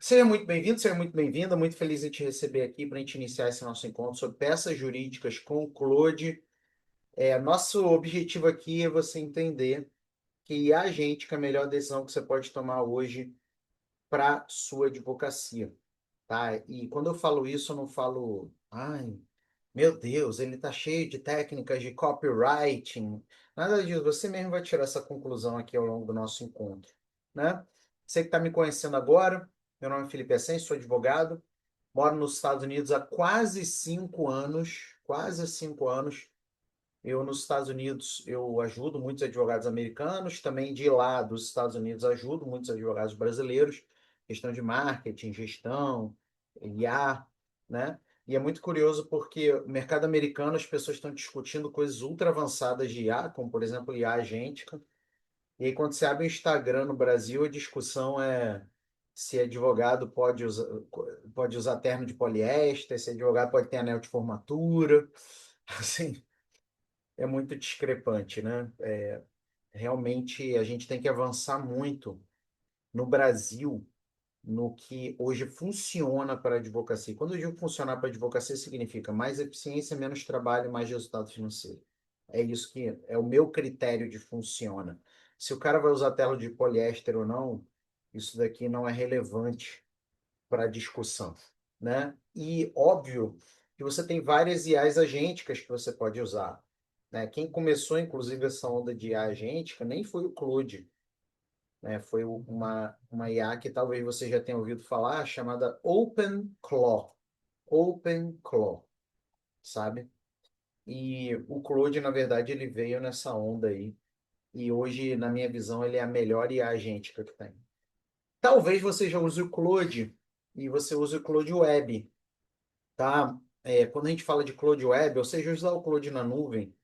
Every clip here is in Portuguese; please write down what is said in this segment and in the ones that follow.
Seja muito bem-vindo, seja muito bem-vinda. Muito feliz em te receber aqui para a gente iniciar esse nosso encontro sobre peças jurídicas com o Claude. Nosso objetivo aqui é você entender que a gente que é a melhor decisão que você pode tomar hoje para sua advocacia, tá? E quando eu falo isso, eu não falo, ai, meu Deus, ele está cheio de técnicas de copywriting. Nada disso. Você mesmo vai tirar essa conclusão aqui ao longo do nosso encontro, né? Você que está me conhecendo agora, meu nome é Felipe Ascenso, sou advogado. Moro nos Estados Unidos há quase 5 anos, quase 5 anos. Eu, nos Estados Unidos, eu ajudo muitos advogados americanos, também de lá dos Estados Unidos ajudo muitos advogados brasileiros, questão de marketing, gestão, IA, né? E é muito curioso porque o mercado americano as pessoas estão discutindo coisas ultra avançadas de IA, como por exemplo IA agêntica, e aí, quando você abre o Instagram no Brasil, a discussão é se advogado pode usar terno de poliéster, se advogado pode ter anel de formatura. Assim, é muito discrepante, né? Realmente, a gente tem que avançar muito no Brasil no que hoje funciona para a advocacia. Quando eu digo funcionar para a advocacia, significa mais eficiência, menos trabalho, mais resultado financeiro. É isso que é o meu critério de funciona. Se o cara vai usar tela de poliéster ou não, isso daqui não é relevante para a discussão, né? E óbvio que você tem várias IAs agênticas que você pode usar, né? Quem começou, inclusive, essa onda de IA agêntica nem foi o Claude, né? Foi uma IA que talvez você já tenha ouvido falar, chamada OpenClaw. OpenClaw, sabe? E o Claude, na verdade, ele veio nessa onda aí. E hoje, na minha visão, ele é a melhor IA agêntica que tem. Talvez você já use o Claude e você use o Claude Web, tá? Quando a gente fala de Claude Web, ou seja, usar o Claude na nuvem,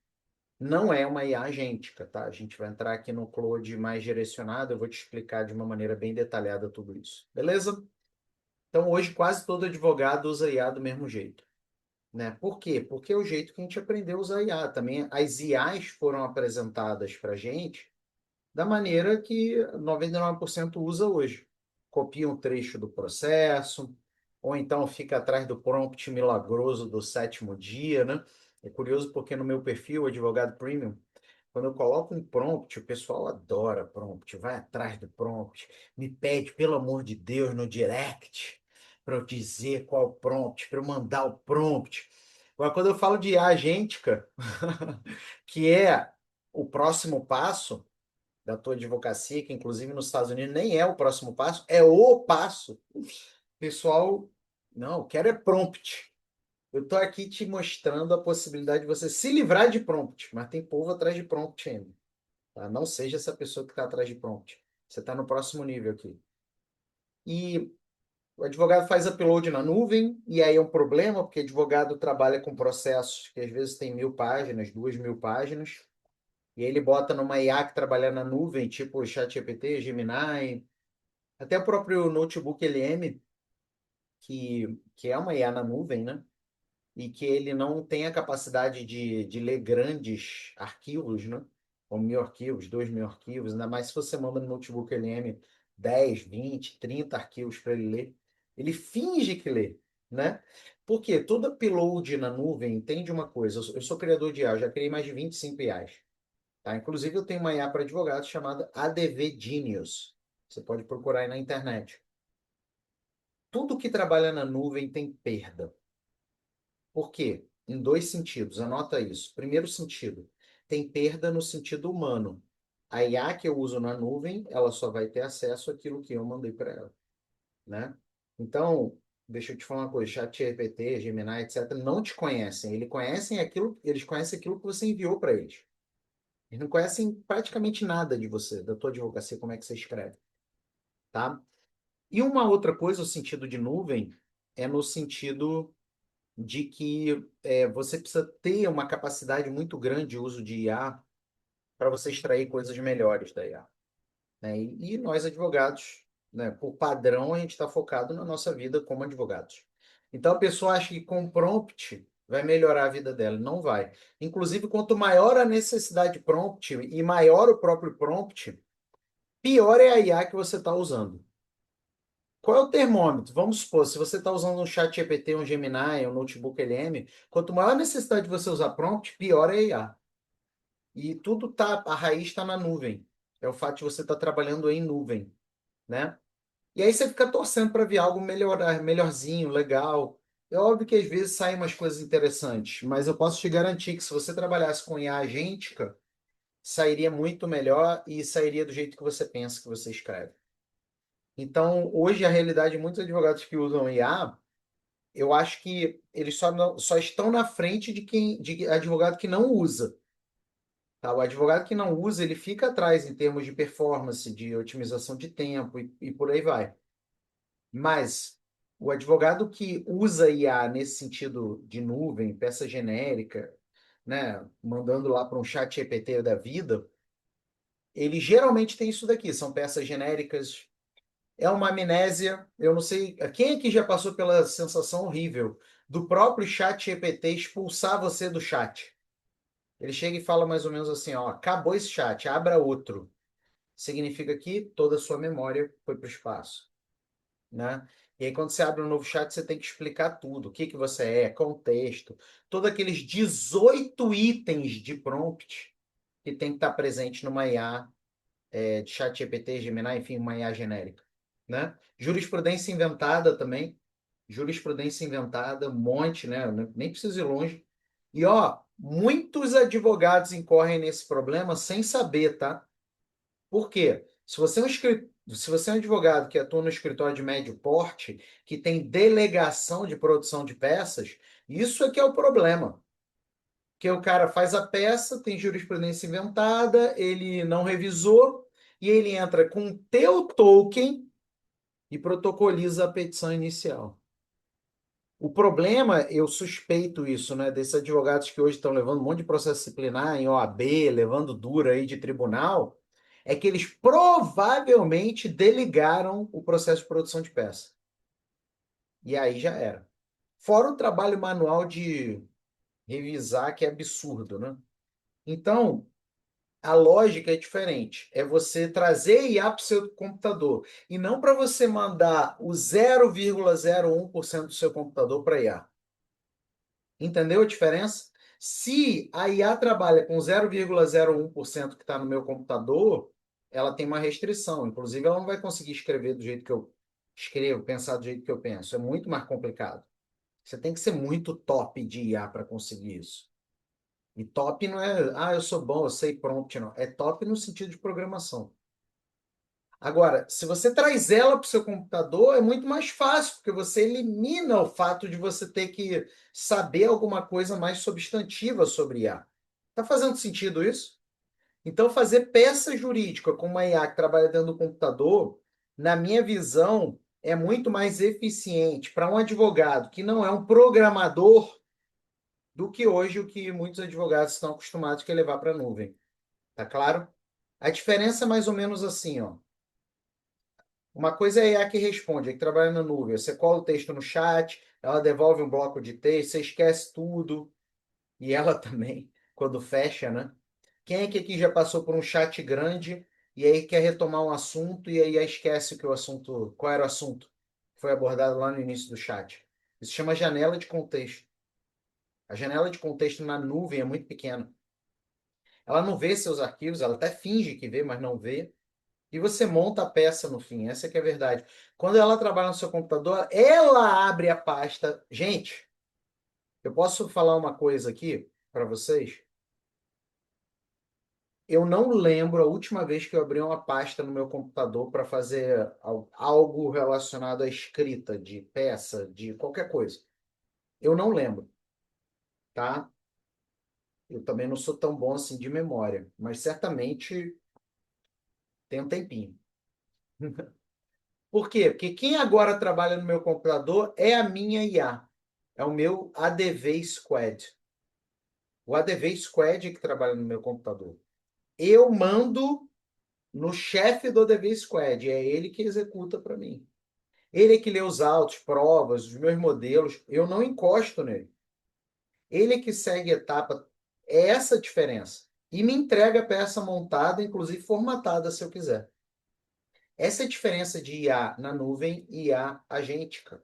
não é uma IA agêntica, tá? A gente vai entrar aqui no Claude mais direcionado, eu vou te explicar de uma maneira bem detalhada tudo isso, beleza? Então, hoje quase todo advogado usa IA do mesmo jeito, né? Por quê? Porque é o jeito que a gente aprendeu a usar IA. Também as IAs foram apresentadas para a gente da maneira que 99% usa hoje. Copia um trecho do processo, ou então fica atrás do prompt milagroso do sétimo dia, né? É curioso porque no meu perfil, Advogado Premium, quando eu coloco um prompt, o pessoal adora prompt, vai atrás do prompt, me pede, pelo amor de Deus, no direct, para eu dizer qual o prompt, para eu mandar o prompt. Agora, quando eu falo de IA agêntica, que é o próximo passo da tua advocacia, que inclusive nos Estados Unidos nem é o próximo passo, é o passo. Pessoal, não, eu quero é prompt. Eu estou aqui te mostrando a possibilidade de você se livrar de prompt, mas tem povo atrás de prompt ainda. Tá? Não seja essa pessoa que está atrás de prompt. Você está no próximo nível aqui. E o advogado faz upload na nuvem, e aí é um problema, porque advogado trabalha com processos que às vezes tem 1.000 páginas, 2.000 páginas, e aí ele bota numa IA que trabalha na nuvem, tipo o ChatGPT, Gemini, até o próprio notebook LM, que é uma IA na nuvem, né? E que ele não tem a capacidade de ler grandes arquivos, né? Como 1.000 arquivos, 2.000 arquivos, ainda mais se você manda no notebook LM 10, 20, 30 arquivos para ele ler. Ele finge que lê, né? Porque todo upload na nuvem, entende uma coisa, eu sou criador de IA, eu já criei mais de 25 IAs, tá? Inclusive eu tenho uma IA para advogados chamada ADV Genius. Você pode procurar aí na internet. Tudo que trabalha na nuvem tem perda. Por quê? Em dois sentidos, anota isso. Primeiro sentido, tem perda no sentido humano. A IA que eu uso na nuvem, ela só vai ter acesso àquilo que eu mandei para ela, né? Então, deixa eu te falar uma coisa, ChatGPT, Gemini, etc, não te conhecem. Eles conhecem aquilo que você enviou para eles. Eles não conhecem praticamente nada de você, da tua advocacia, como é que você escreve, tá? E uma outra coisa, o sentido de nuvem, é no sentido de que você precisa ter uma capacidade muito grande de uso de IA para você extrair coisas melhores da IA, né? E nós, advogados, né, por padrão, a gente está focado na nossa vida como advogados. Então, a pessoa acha que com prompt vai melhorar a vida dela. Não vai. Inclusive, quanto maior a necessidade de prompt e maior o próprio prompt, pior é a IA que você está usando. qual é o termômetro? Vamos supor, se você está usando um chat GPT, um Gemini, um notebook LM, quanto maior a necessidade de você usar prompt, pior é a IA. E tudo tá, a raiz está na nuvem. É o fato de você estar trabalhando em nuvem, né? E aí você fica torcendo para ver algo melhorar, melhorzinho, legal. É óbvio que às vezes saem umas coisas interessantes, mas eu posso te garantir que se você trabalhasse com IA agêntica, sairia muito melhor e sairia do jeito que você pensa que você escreve. Então, hoje, a realidade de muitos advogados que usam IA, eu acho que eles só estão na frente de advogado que não usa. Tá? O advogado que não usa, ele fica atrás em termos de performance, de otimização de tempo e por aí vai. Mas o advogado que usa IA nesse sentido de nuvem, peça genérica, né, mandando lá para um chat GPT da vida, ele geralmente tem isso daqui, são peças genéricas, é uma amnésia, eu não sei, quem aqui já passou pela sensação horrível do próprio chat GPT expulsar você do chat? Ele chega e fala mais ou menos assim, ó, acabou esse chat, abra outro. Significa que toda a sua memória foi para o espaço, né? E aí, quando você abre um novo chat, você tem que explicar tudo. O que que você é, contexto, todos aqueles 18 itens de prompt que tem que estar presente numa IA, de chat GPT, Gemini, enfim, uma IA genérica, né? Jurisprudência inventada também. Jurisprudência inventada, um monte, né? Nem preciso ir longe. E, ó, muitos advogados incorrem nesse problema sem saber, tá? Por quê? Se você é um advogado que atua no escritório de médio porte, que tem delegação de produção de peças, isso é que é o problema. Que o cara faz a peça, tem jurisprudência inventada, ele não revisou, e ele entra com o teu token e protocoliza a petição inicial. O problema, eu suspeito isso, né, desses advogados que hoje estão levando um monte de processo disciplinar em OAB, levando dura aí de tribunal, é que eles provavelmente delegaram o processo de produção de peça. E aí já era. Fora o trabalho manual de revisar, que é absurdo, né? Então, a lógica é diferente. É você trazer IA para o seu computador. E não para você mandar o 0,01% do seu computador para IA. Entendeu a diferença? Se a IA trabalha com 0,01% que está no meu computador, ela tem uma restrição. Inclusive, ela não vai conseguir escrever do jeito que eu escrevo, pensar do jeito que eu penso. É muito mais complicado. Você tem que ser muito top de IA para conseguir isso. E top não é, eu sou bom, eu sei prompt, não. É top no sentido de programação. Agora, se você traz ela para o seu computador, é muito mais fácil, porque você elimina o fato de você ter que saber alguma coisa mais substantiva sobre IA. Está fazendo sentido isso? Então, fazer peça jurídica com uma IA que trabalha dentro do computador, na minha visão, é muito mais eficiente para um advogado que não é um programador do que hoje o que muitos advogados estão acostumados a levar para a nuvem. Tá claro? A diferença é mais ou menos assim, ó. Uma coisa é a IA que responde, a que trabalha na nuvem. Você cola o texto no chat, ela devolve um bloco de texto, você esquece tudo. E ela também, quando fecha, né? Quem é que aqui já passou por um chat grande e aí quer retomar um assunto e aí esquece que o assunto, qual era o assunto que foi abordado lá no início do chat? Isso chama janela de contexto. A janela de contexto na nuvem é muito pequena. Ela não vê seus arquivos, ela até finge que vê, mas não vê. E você monta a peça no fim, essa que é a verdade. Quando ela trabalha no seu computador, ela abre a pasta. Gente, eu posso falar uma coisa aqui para vocês? Eu não lembro a última vez que eu abri uma pasta no meu computador para fazer algo relacionado à escrita de peça, de qualquer coisa. Eu não lembro, tá? Eu também não sou tão bom assim de memória, mas certamente tem um tempinho. Por quê? Porque quem agora trabalha no meu computador é a minha IA. É o meu ADV Squad. O ADV Squad é que trabalha no meu computador. Eu mando no chefe do ADV Squad. É ele que executa para mim. Ele é que lê os autos, provas, os meus modelos. Eu não encosto nele. Ele é que segue a etapa. É essa a diferença. E me entrega a peça montada, inclusive formatada, se eu quiser. Essa é a diferença de IA na nuvem e IA agêntica.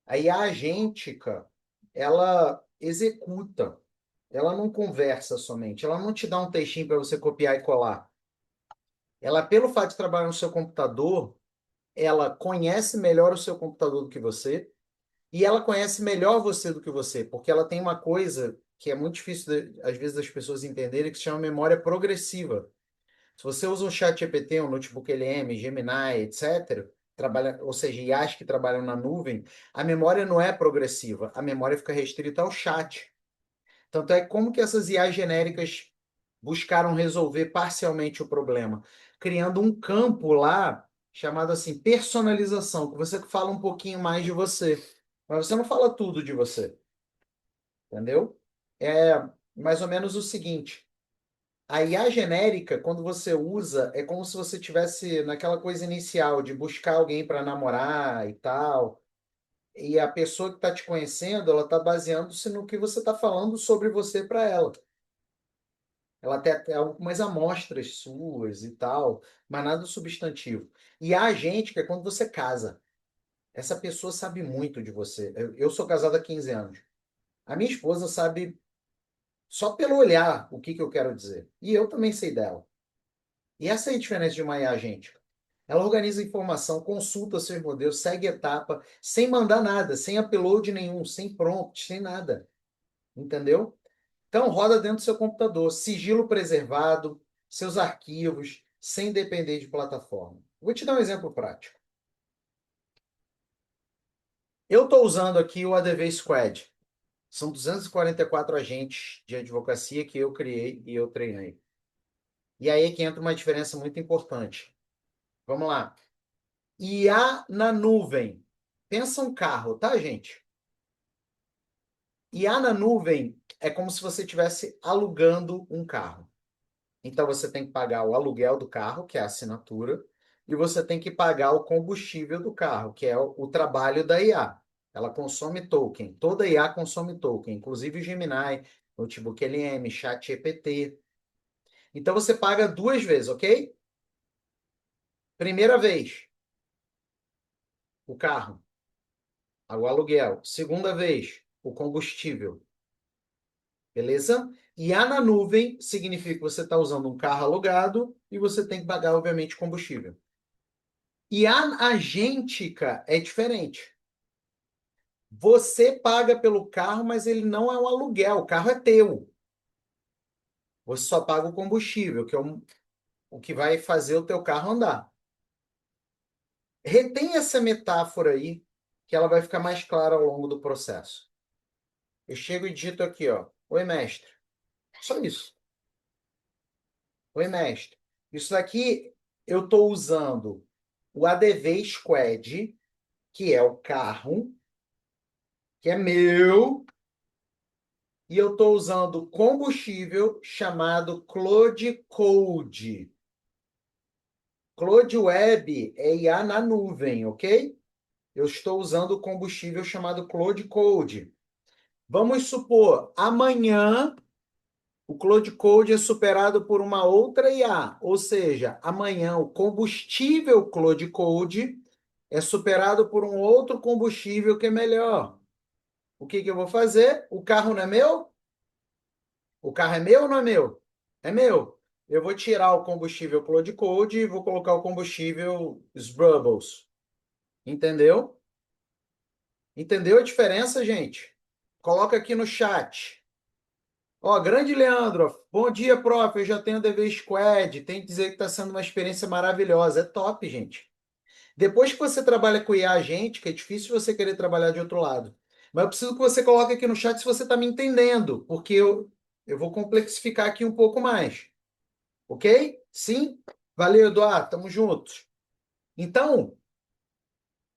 A IA agêntica, ela executa, ela não conversa somente, ela não te dá um textinho para você copiar e colar. Ela, pelo fato de trabalhar no seu computador, ela conhece melhor o seu computador do que você e ela conhece melhor você do que você, porque ela tem uma coisa que é muito difícil, às vezes, das pessoas entenderem, que se chama memória progressiva. Se você usa um chat GPT, um notebook LM, Gemini, etc., trabalha, ou seja, IAs que trabalham na nuvem, a memória não é progressiva, a memória fica restrita ao chat. Tanto é como que essas IAs genéricas buscaram resolver parcialmente o problema, criando um campo lá chamado assim personalização, que você fala um pouquinho mais de você, mas você não fala tudo de você, entendeu? É mais ou menos o seguinte. A IA genérica, quando você usa, é como se você tivesse naquela coisa inicial de buscar alguém para namorar e tal. E a pessoa que está te conhecendo, ela está baseando-se no que você está falando sobre você para ela. Ela tem até algumas amostras suas e tal, mas nada substantivo. E a agêntica é quando você casa. Essa pessoa sabe muito de você. Eu sou casado há 15 anos. A minha esposa sabe só pelo olhar o que eu quero dizer. E eu também sei dela. E essa é a diferença de uma IA agêntica. Ela organiza informação, consulta seus modelos, segue etapa, sem mandar nada, sem upload nenhum, sem prompt, sem nada. Entendeu? Então, roda dentro do seu computador, sigilo preservado, seus arquivos, sem depender de plataforma. Vou te dar um exemplo prático. Eu estou usando aqui o ADV Squad. São 244 agentes de advocacia que eu criei e eu treinei. E aí é que entra uma diferença muito importante. Vamos lá. IA na nuvem. Pensa um carro, tá, gente? IA na nuvem é como se você estivesse alugando um carro. Então você tem que pagar o aluguel do carro, que é a assinatura, e você tem que pagar o combustível do carro, que é o trabalho da IA. Ela consome token. Toda IA consome token, inclusive o Gemini, Notebook LM, ChatGPT. Então você paga duas vezes, ok? Primeira vez, o carro, o aluguel. Segunda vez, o combustível. Beleza? E a na nuvem significa que você está usando um carro alugado e você tem que pagar, obviamente, combustível. E a agêntica é diferente. Você paga pelo carro, mas ele não é um aluguel, o carro é teu. Você só paga o combustível, que é o que vai fazer o teu carro andar. Retém essa metáfora aí, que ela vai ficar mais clara ao longo do processo. Eu chego e digito aqui, ó. Oi, mestre. Só isso. Oi, mestre. Isso daqui eu estou usando o ADV Squad, que é o carro, que é meu, e eu estou usando combustível chamado Claude Code. Claude Web é IA na nuvem, ok? Eu estou usando o combustível chamado Claude Code. Vamos supor, amanhã o Claude Code é superado por uma outra IA, ou seja, amanhã o combustível Claude Code é superado por um outro combustível que é melhor. O que que eu vou fazer? O carro não é meu? O carro é meu ou não é meu? É meu. Eu vou tirar o combustível Claude Code e vou colocar o combustível Sbrubbles. Entendeu? Entendeu a diferença, gente? Coloca aqui no chat. Ó, grande Leandro, bom dia, prof. Eu já tenho DV Squad. Tem que dizer que está sendo uma experiência maravilhosa. É top, gente. Depois que você trabalha com IA agente, que é difícil você querer trabalhar de outro lado. Mas eu preciso que você coloque aqui no chat se você está me entendendo, porque eu vou complexificar aqui um pouco mais. Ok? Sim? Valeu, Eduardo. Tamo juntos. Então,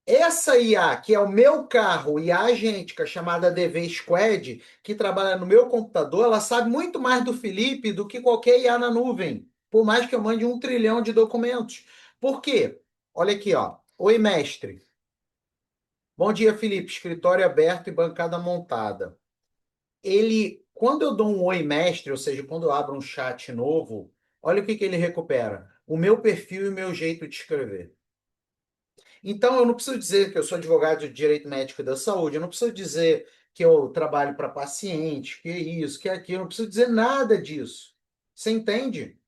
essa IA, que é o meu carro, IA agêntica, chamada DV Squad, que trabalha no meu computador, ela sabe muito mais do Felipe do que qualquer IA na nuvem, por mais que eu mande 1 trilhão de documentos. Por quê? Olha aqui, ó. Oi, mestre. Bom dia, Felipe. Escritório aberto e bancada montada. Quando eu dou um oi, mestre, ou seja, quando eu abro um chat novo, olha o que que ele recupera. o meu perfil e o meu jeito de escrever. Então, eu não preciso dizer que eu sou advogado de direito médico e da saúde, eu não preciso dizer que eu trabalho para paciente, que é isso, que é aquilo, eu não preciso dizer nada disso. Você entende?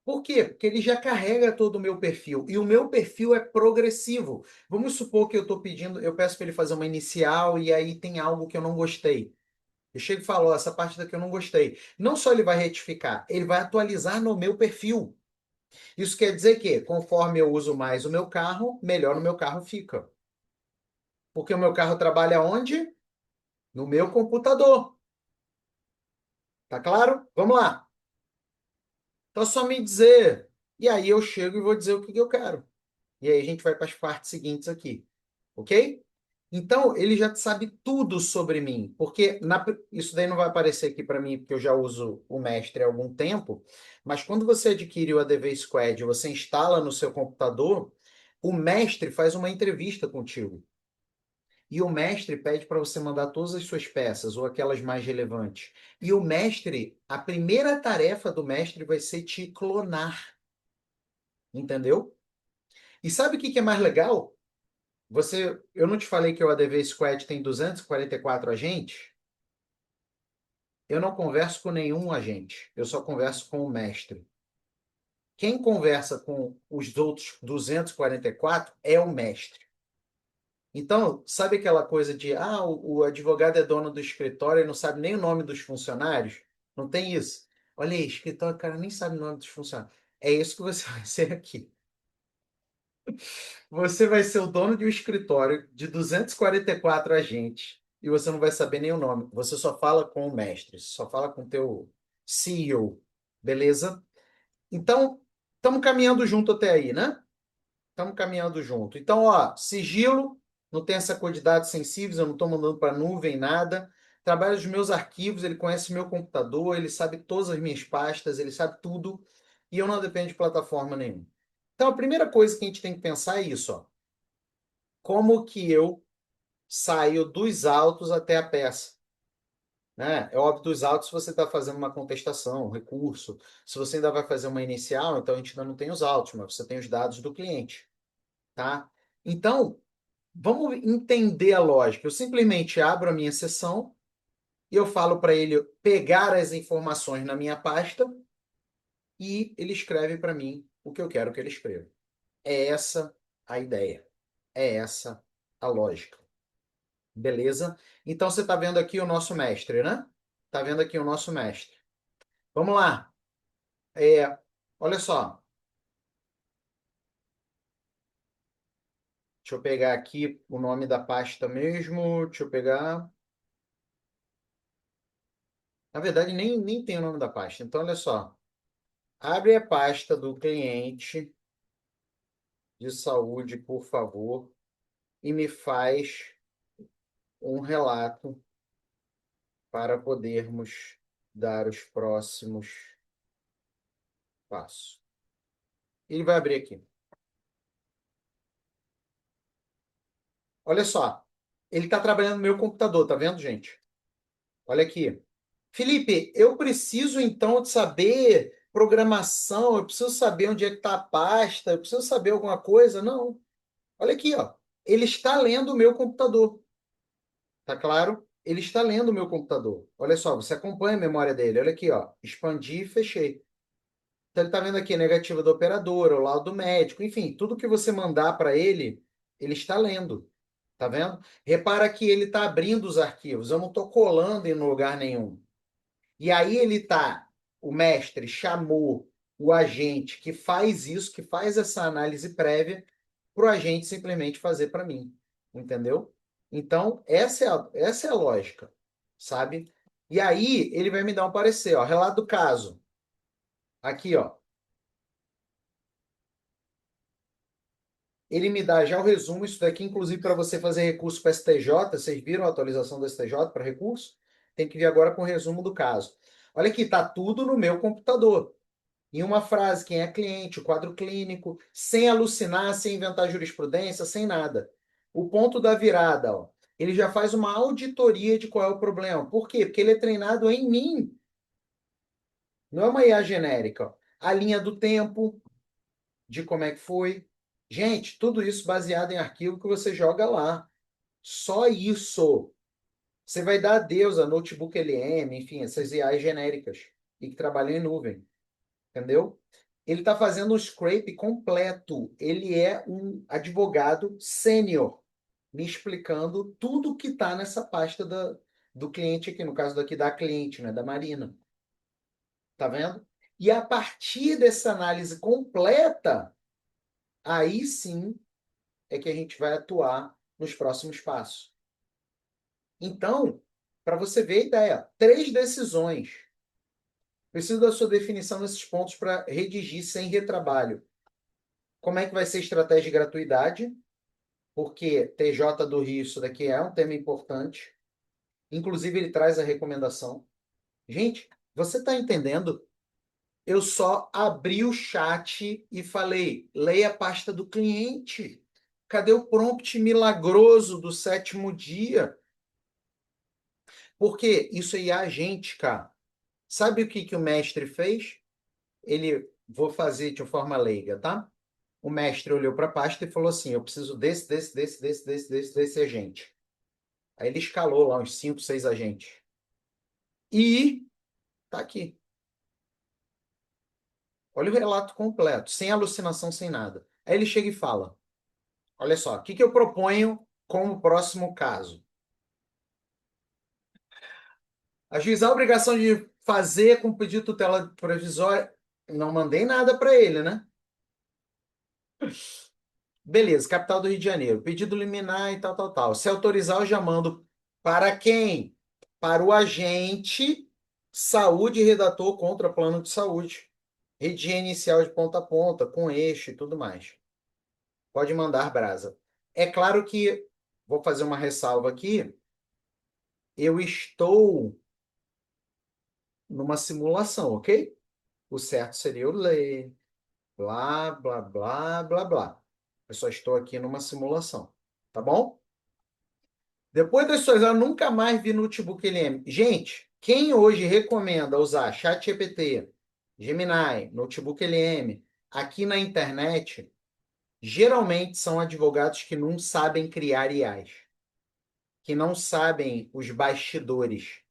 Por quê? Porque ele já carrega todo o meu perfil. E o meu perfil é progressivo. Vamos supor que eu estou pedindo, eu peço para ele fazer uma inicial e aí tem algo que eu não gostei. Eu chego e falo, ó, essa parte daqui eu não gostei. Não só ele vai retificar, ele vai atualizar no meu perfil. Isso quer dizer que, conforme eu uso mais o meu carro, melhor o meu carro fica. Porque o meu carro trabalha onde? No meu computador. Tá claro? Vamos lá. Então, é só me dizer. E aí eu chego e vou dizer o que que eu quero. E aí a gente vai para as partes seguintes aqui. Ok? Então, ele já sabe tudo sobre mim. Porque isso daí não vai aparecer aqui para mim, porque eu já uso o Mestre há algum tempo. Mas quando você adquire o ADV Squad, você instala no seu computador, o Mestre faz uma entrevista contigo. E o mestre pede para você mandar todas as suas peças, ou aquelas mais relevantes. E o mestre, a primeira tarefa do mestre vai ser te clonar, entendeu? E sabe o que que é mais legal? Eu não te falei que o ADV Squad tem 244 agentes? Eu não converso com nenhum agente, eu só converso com o mestre. Quem conversa com os outros 244 é o mestre. Então, sabe aquela coisa de, o advogado é dono do escritório e não sabe nem o nome dos funcionários? Não tem isso. Olha aí, escritório, o cara nem sabe o nome dos funcionários. É isso que você vai ser aqui. Você vai ser o dono de um escritório de 244 agentes e você não vai saber nem o nome. Você só fala com o mestre, só fala com o teu CEO, beleza? Então, estamos caminhando junto até aí, né? Estamos caminhando junto. Então, ó, sigilo, não tem essa coisa de dados sensíveis, eu não estou mandando para nuvem, nada. Trabalho dos meus arquivos, ele conhece meu computador, ele sabe todas as minhas pastas, ele sabe tudo, e eu não dependo de plataforma nenhuma. Então, a primeira coisa que a gente tem que pensar é isso, ó. Como que eu saio dos autos até a peça? Né? É óbvio dos autos se você está fazendo uma contestação, um recurso. Se você ainda vai fazer uma inicial, então a gente ainda não tem os autos, mas você tem os dados do cliente, tá? Então, vamos entender a lógica. Eu simplesmente abro a minha sessão e eu falo para ele pegar as informações na minha pasta e ele escreve para mim o que eu quero que ele escreva. É essa a ideia. É essa a lógica. Beleza? Então você está vendo aqui o nosso mestre, né? Está vendo aqui o nosso mestre. Vamos lá. Olha só. Deixa eu pegar aqui o nome da pasta mesmo. Deixa eu pegar. Na verdade, nem tem o nome da pasta. Então, olha só. Abre a pasta do cliente de saúde, por favor, e me faz um relato para podermos dar os próximos passos. Ele vai abrir aqui. Olha só. Ele está trabalhando no meu computador, tá vendo, gente? Olha aqui. Felipe, eu preciso então de saber programação, eu preciso saber onde é que está a pasta, eu preciso saber alguma coisa? Não. Olha aqui, ó. Ele está lendo o meu computador. Tá claro? Ele está lendo o meu computador. Olha só, você acompanha a memória dele. Olha aqui, ó. Expandi e fechei. Então ele está vendo aqui a negativa da operadora, o laudo médico, enfim, tudo que você mandar para ele, ele está lendo. Tá vendo? Repara que ele está abrindo os arquivos. Eu não estou colando em lugar nenhum. E aí o mestre chamou o agente que faz isso, que faz essa análise prévia, para o agente simplesmente fazer para mim. Entendeu? Então, essa é a lógica, sabe? E aí, ele vai me dar um parecer, ó, relato do caso. Aqui, ó. Ele me dá já o resumo, isso daqui, inclusive, para você fazer recurso para STJ. Vocês viram a atualização do STJ para recurso? Tem que vir agora com o resumo do caso. Olha aqui, tá tudo no meu computador. Em uma frase, quem é cliente, o quadro clínico, sem alucinar, sem inventar jurisprudência, sem nada. O ponto da virada, ó, ele já faz uma auditoria de qual é o problema. Por quê? Porque ele é treinado em mim. Não é uma IA genérica. Ó. A linha do tempo. de como é que foi. Gente, tudo isso baseado em arquivo que você joga lá. Só isso. Você vai dar adeus a Notebook LM, enfim, essas IAs genéricas e que trabalham em nuvem, entendeu? Ele está fazendo um scrape completo. Ele é um advogado sênior, me explicando tudo que está nessa pasta do cliente aqui, no caso daqui da cliente, né, da Marina. Tá vendo? E a partir dessa análise completa, aí sim é que a gente vai atuar nos próximos passos. Então, para você ver a ideia, 3 decisões. Preciso da sua definição nesses pontos para redigir sem retrabalho. Como é que vai ser a estratégia de gratuidade? Porque TJ do Rio, isso daqui é um tema importante. Inclusive, ele traz a recomendação. Gente, você está entendendo? Eu só abri o chat e falei, leia a pasta do cliente. Cadê o prompt milagroso do 7º dia? Porque isso aí é a gente, cara. Sabe o que que o mestre fez? Vou fazer de forma leiga, tá? O mestre olhou para a pasta e falou assim: eu preciso desse agente. Aí ele escalou lá uns 5, 6 agentes. E tá aqui. Olha o relato completo, sem alucinação, sem nada. Aí ele chega e fala: olha só, o que que eu proponho como próximo caso? Ajuizar a obrigação de fazer com pedido de tutela provisória. Não mandei nada para ele, né? Beleza, capital do Rio de Janeiro. Pedido liminar e tal, tal, tal. Se autorizar, eu já mando para quem? Para o agente saúde redator contra plano de saúde. Redia inicial de ponta a ponta, com eixo e tudo mais. Pode mandar brasa. É claro que, vou fazer uma ressalva aqui, eu estou numa simulação, ok? O certo seria eu ler, blá, blá, blá, blá, blá. Eu só estou aqui numa simulação, tá bom? Depois das suas aulas, nunca mais vi Notebook LM. Gente, quem hoje recomenda usar ChatGPT, Gemini, Notebook LM, aqui na internet, geralmente são advogados que não sabem criar IAs, que não sabem os bastidores,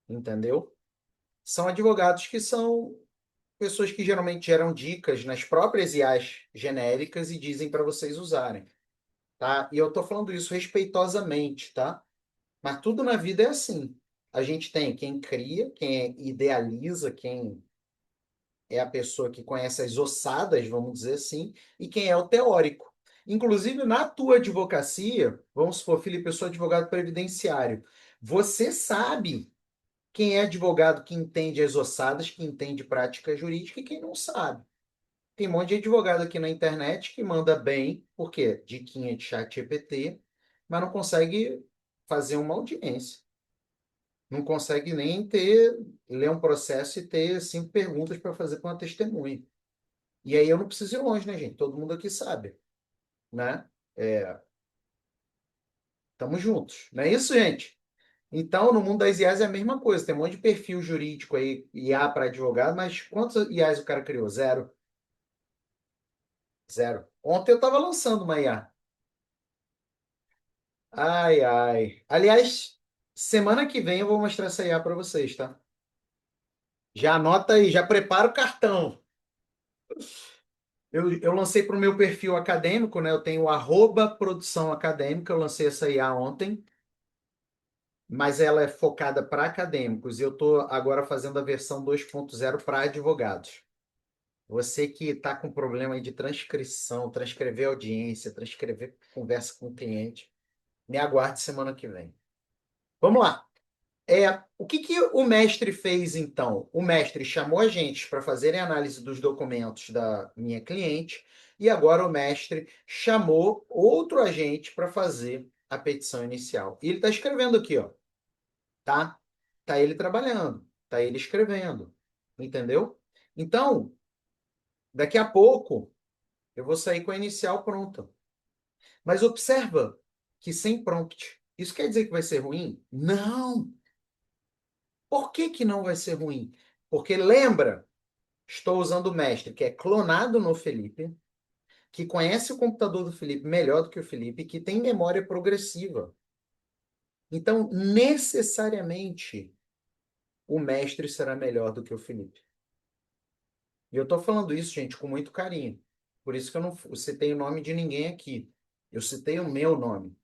entendeu? São advogados que são pessoas que geralmente geram dicas nas próprias IAs genéricas e dizem para vocês usarem, tá? E eu estou falando isso respeitosamente, tá? Mas tudo na vida é assim. A gente tem quem cria, quem idealiza, quem é a pessoa que conhece as ossadas, vamos dizer assim, e quem é o teórico. Inclusive, na tua advocacia, vamos supor, Felipe, eu sou advogado previdenciário. Você sabe quem é advogado que entende as ossadas, que entende prática jurídica e quem não sabe. Tem um monte de advogado aqui na internet que manda bem, por quê? Diquinha de chat GPT, mas não consegue fazer uma audiência. Não consegue nem ler um processo e ter 5 perguntas para fazer para uma testemunha. E aí eu não preciso ir longe, né, gente? Todo mundo aqui sabe, né? É, tamo juntos. Não é isso, gente? Então, no mundo das IAs é a mesma coisa. Tem um monte de perfil jurídico aí, IA para advogado, mas quantos IAs o cara criou? Zero. Zero. Ontem eu estava lançando uma IA. Ai, ai. Aliás, semana que vem eu vou mostrar essa IA para vocês, tá? Já anota aí, já prepara o cartão. Eu lancei para o meu perfil acadêmico, né? Eu tenho o @produção acadêmica, eu lancei essa IA ontem, mas ela é focada para acadêmicos e eu estou agora fazendo a versão 2.0 para advogados. Você que está com problema aí de transcrição, transcrever audiência, transcrever conversa com o cliente, me aguarde semana que vem. Vamos lá. O que que o mestre fez então? O mestre chamou a gente para fazerem análise dos documentos da minha cliente e agora o mestre chamou outro agente para fazer a petição inicial. E ele está escrevendo aqui, ó, tá? Tá ele trabalhando, tá ele escrevendo, entendeu? Então, daqui a pouco eu vou sair com a inicial pronta. Mas observa que sem prompt. Isso quer dizer que vai ser ruim? Não. Por que que não vai ser ruim? Porque lembra, estou usando o mestre que é clonado no Felipe. que conhece o computador do Felipe melhor do que o Felipe, que tem memória progressiva. Então, necessariamente, o mestre será melhor do que o Felipe. E eu estou falando isso, gente, com muito carinho. Por isso que eu não citei o nome de ninguém aqui. Eu citei o meu nome.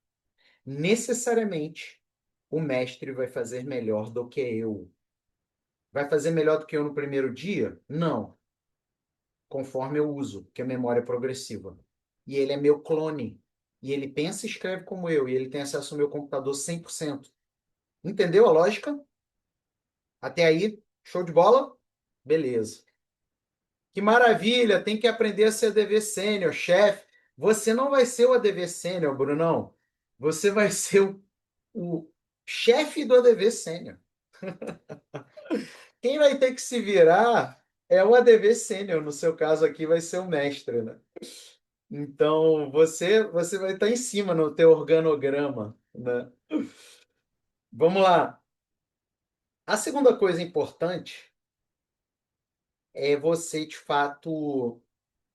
Necessariamente, o mestre vai fazer melhor do que eu. Vai fazer melhor do que eu no primeiro dia? Não, conforme eu uso, que é memória progressiva. E ele é meu clone. E ele pensa e escreve como eu. E ele tem acesso ao meu computador 100%. Entendeu a lógica? Até aí, show de bola? Beleza. Que maravilha, tem que aprender a ser ADV sênior, chefe. Você não vai ser o ADV sênior, Brunão. Você vai ser o chefe do ADV sênior. Quem vai ter que se virar é o ADV sênior. No seu caso aqui vai ser o mestre, né? Então, você vai estar em cima no teu organograma, né? Vamos lá. A segunda coisa importante é você, de fato,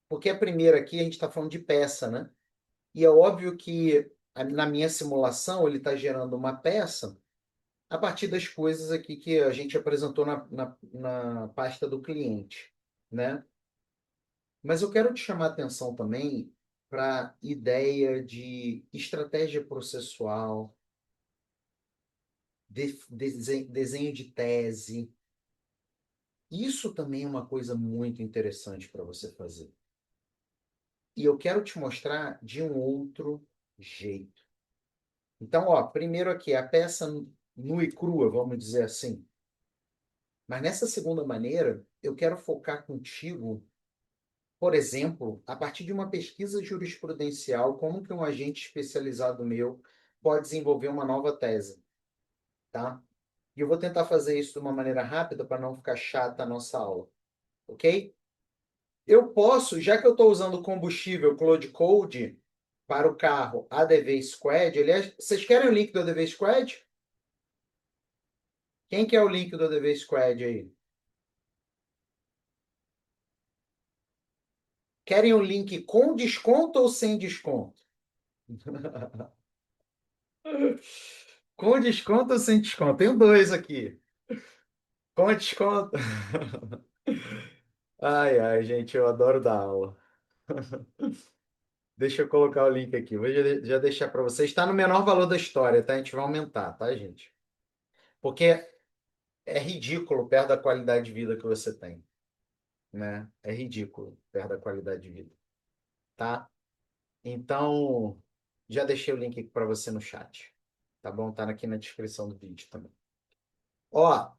porque a primeira aqui a gente está falando de peça, né? E é óbvio que na minha simulação ele está gerando uma peça a partir das coisas aqui que a gente apresentou na pasta do cliente, né? Mas eu quero te chamar a atenção também para a ideia de estratégia processual, desenho de tese. Isso também é uma coisa muito interessante para você fazer. E eu quero te mostrar de um outro jeito. Então, ó, primeiro aqui, a peça nua e crua, vamos dizer assim. Mas nessa segunda maneira, eu quero focar contigo, por exemplo, a partir de uma pesquisa jurisprudencial, como que um agente especializado meu pode desenvolver uma nova tese, tá? E eu vou tentar fazer isso de uma maneira rápida para não ficar chata a nossa aula, ok? Eu posso, já que eu estou usando combustível Cloud Code para o carro ADV Squad, aliás, vocês querem o link do ADV Squad? Quem quer o link do ADV Squad aí? Querem o link com desconto ou sem desconto? Com desconto ou sem desconto? Tenho dois aqui. Com desconto. Ai, ai, gente, eu adoro dar aula. Deixa eu colocar o link aqui. Vou já deixar para vocês. Está no menor valor da história, tá? A gente vai aumentar, tá, gente? Porque é ridículo perto da qualidade de vida que você tem, né? É ridículo perto da qualidade de vida, tá? Então, já deixei o link aqui para você no chat, tá bom? Tá aqui na descrição do vídeo também. Ó,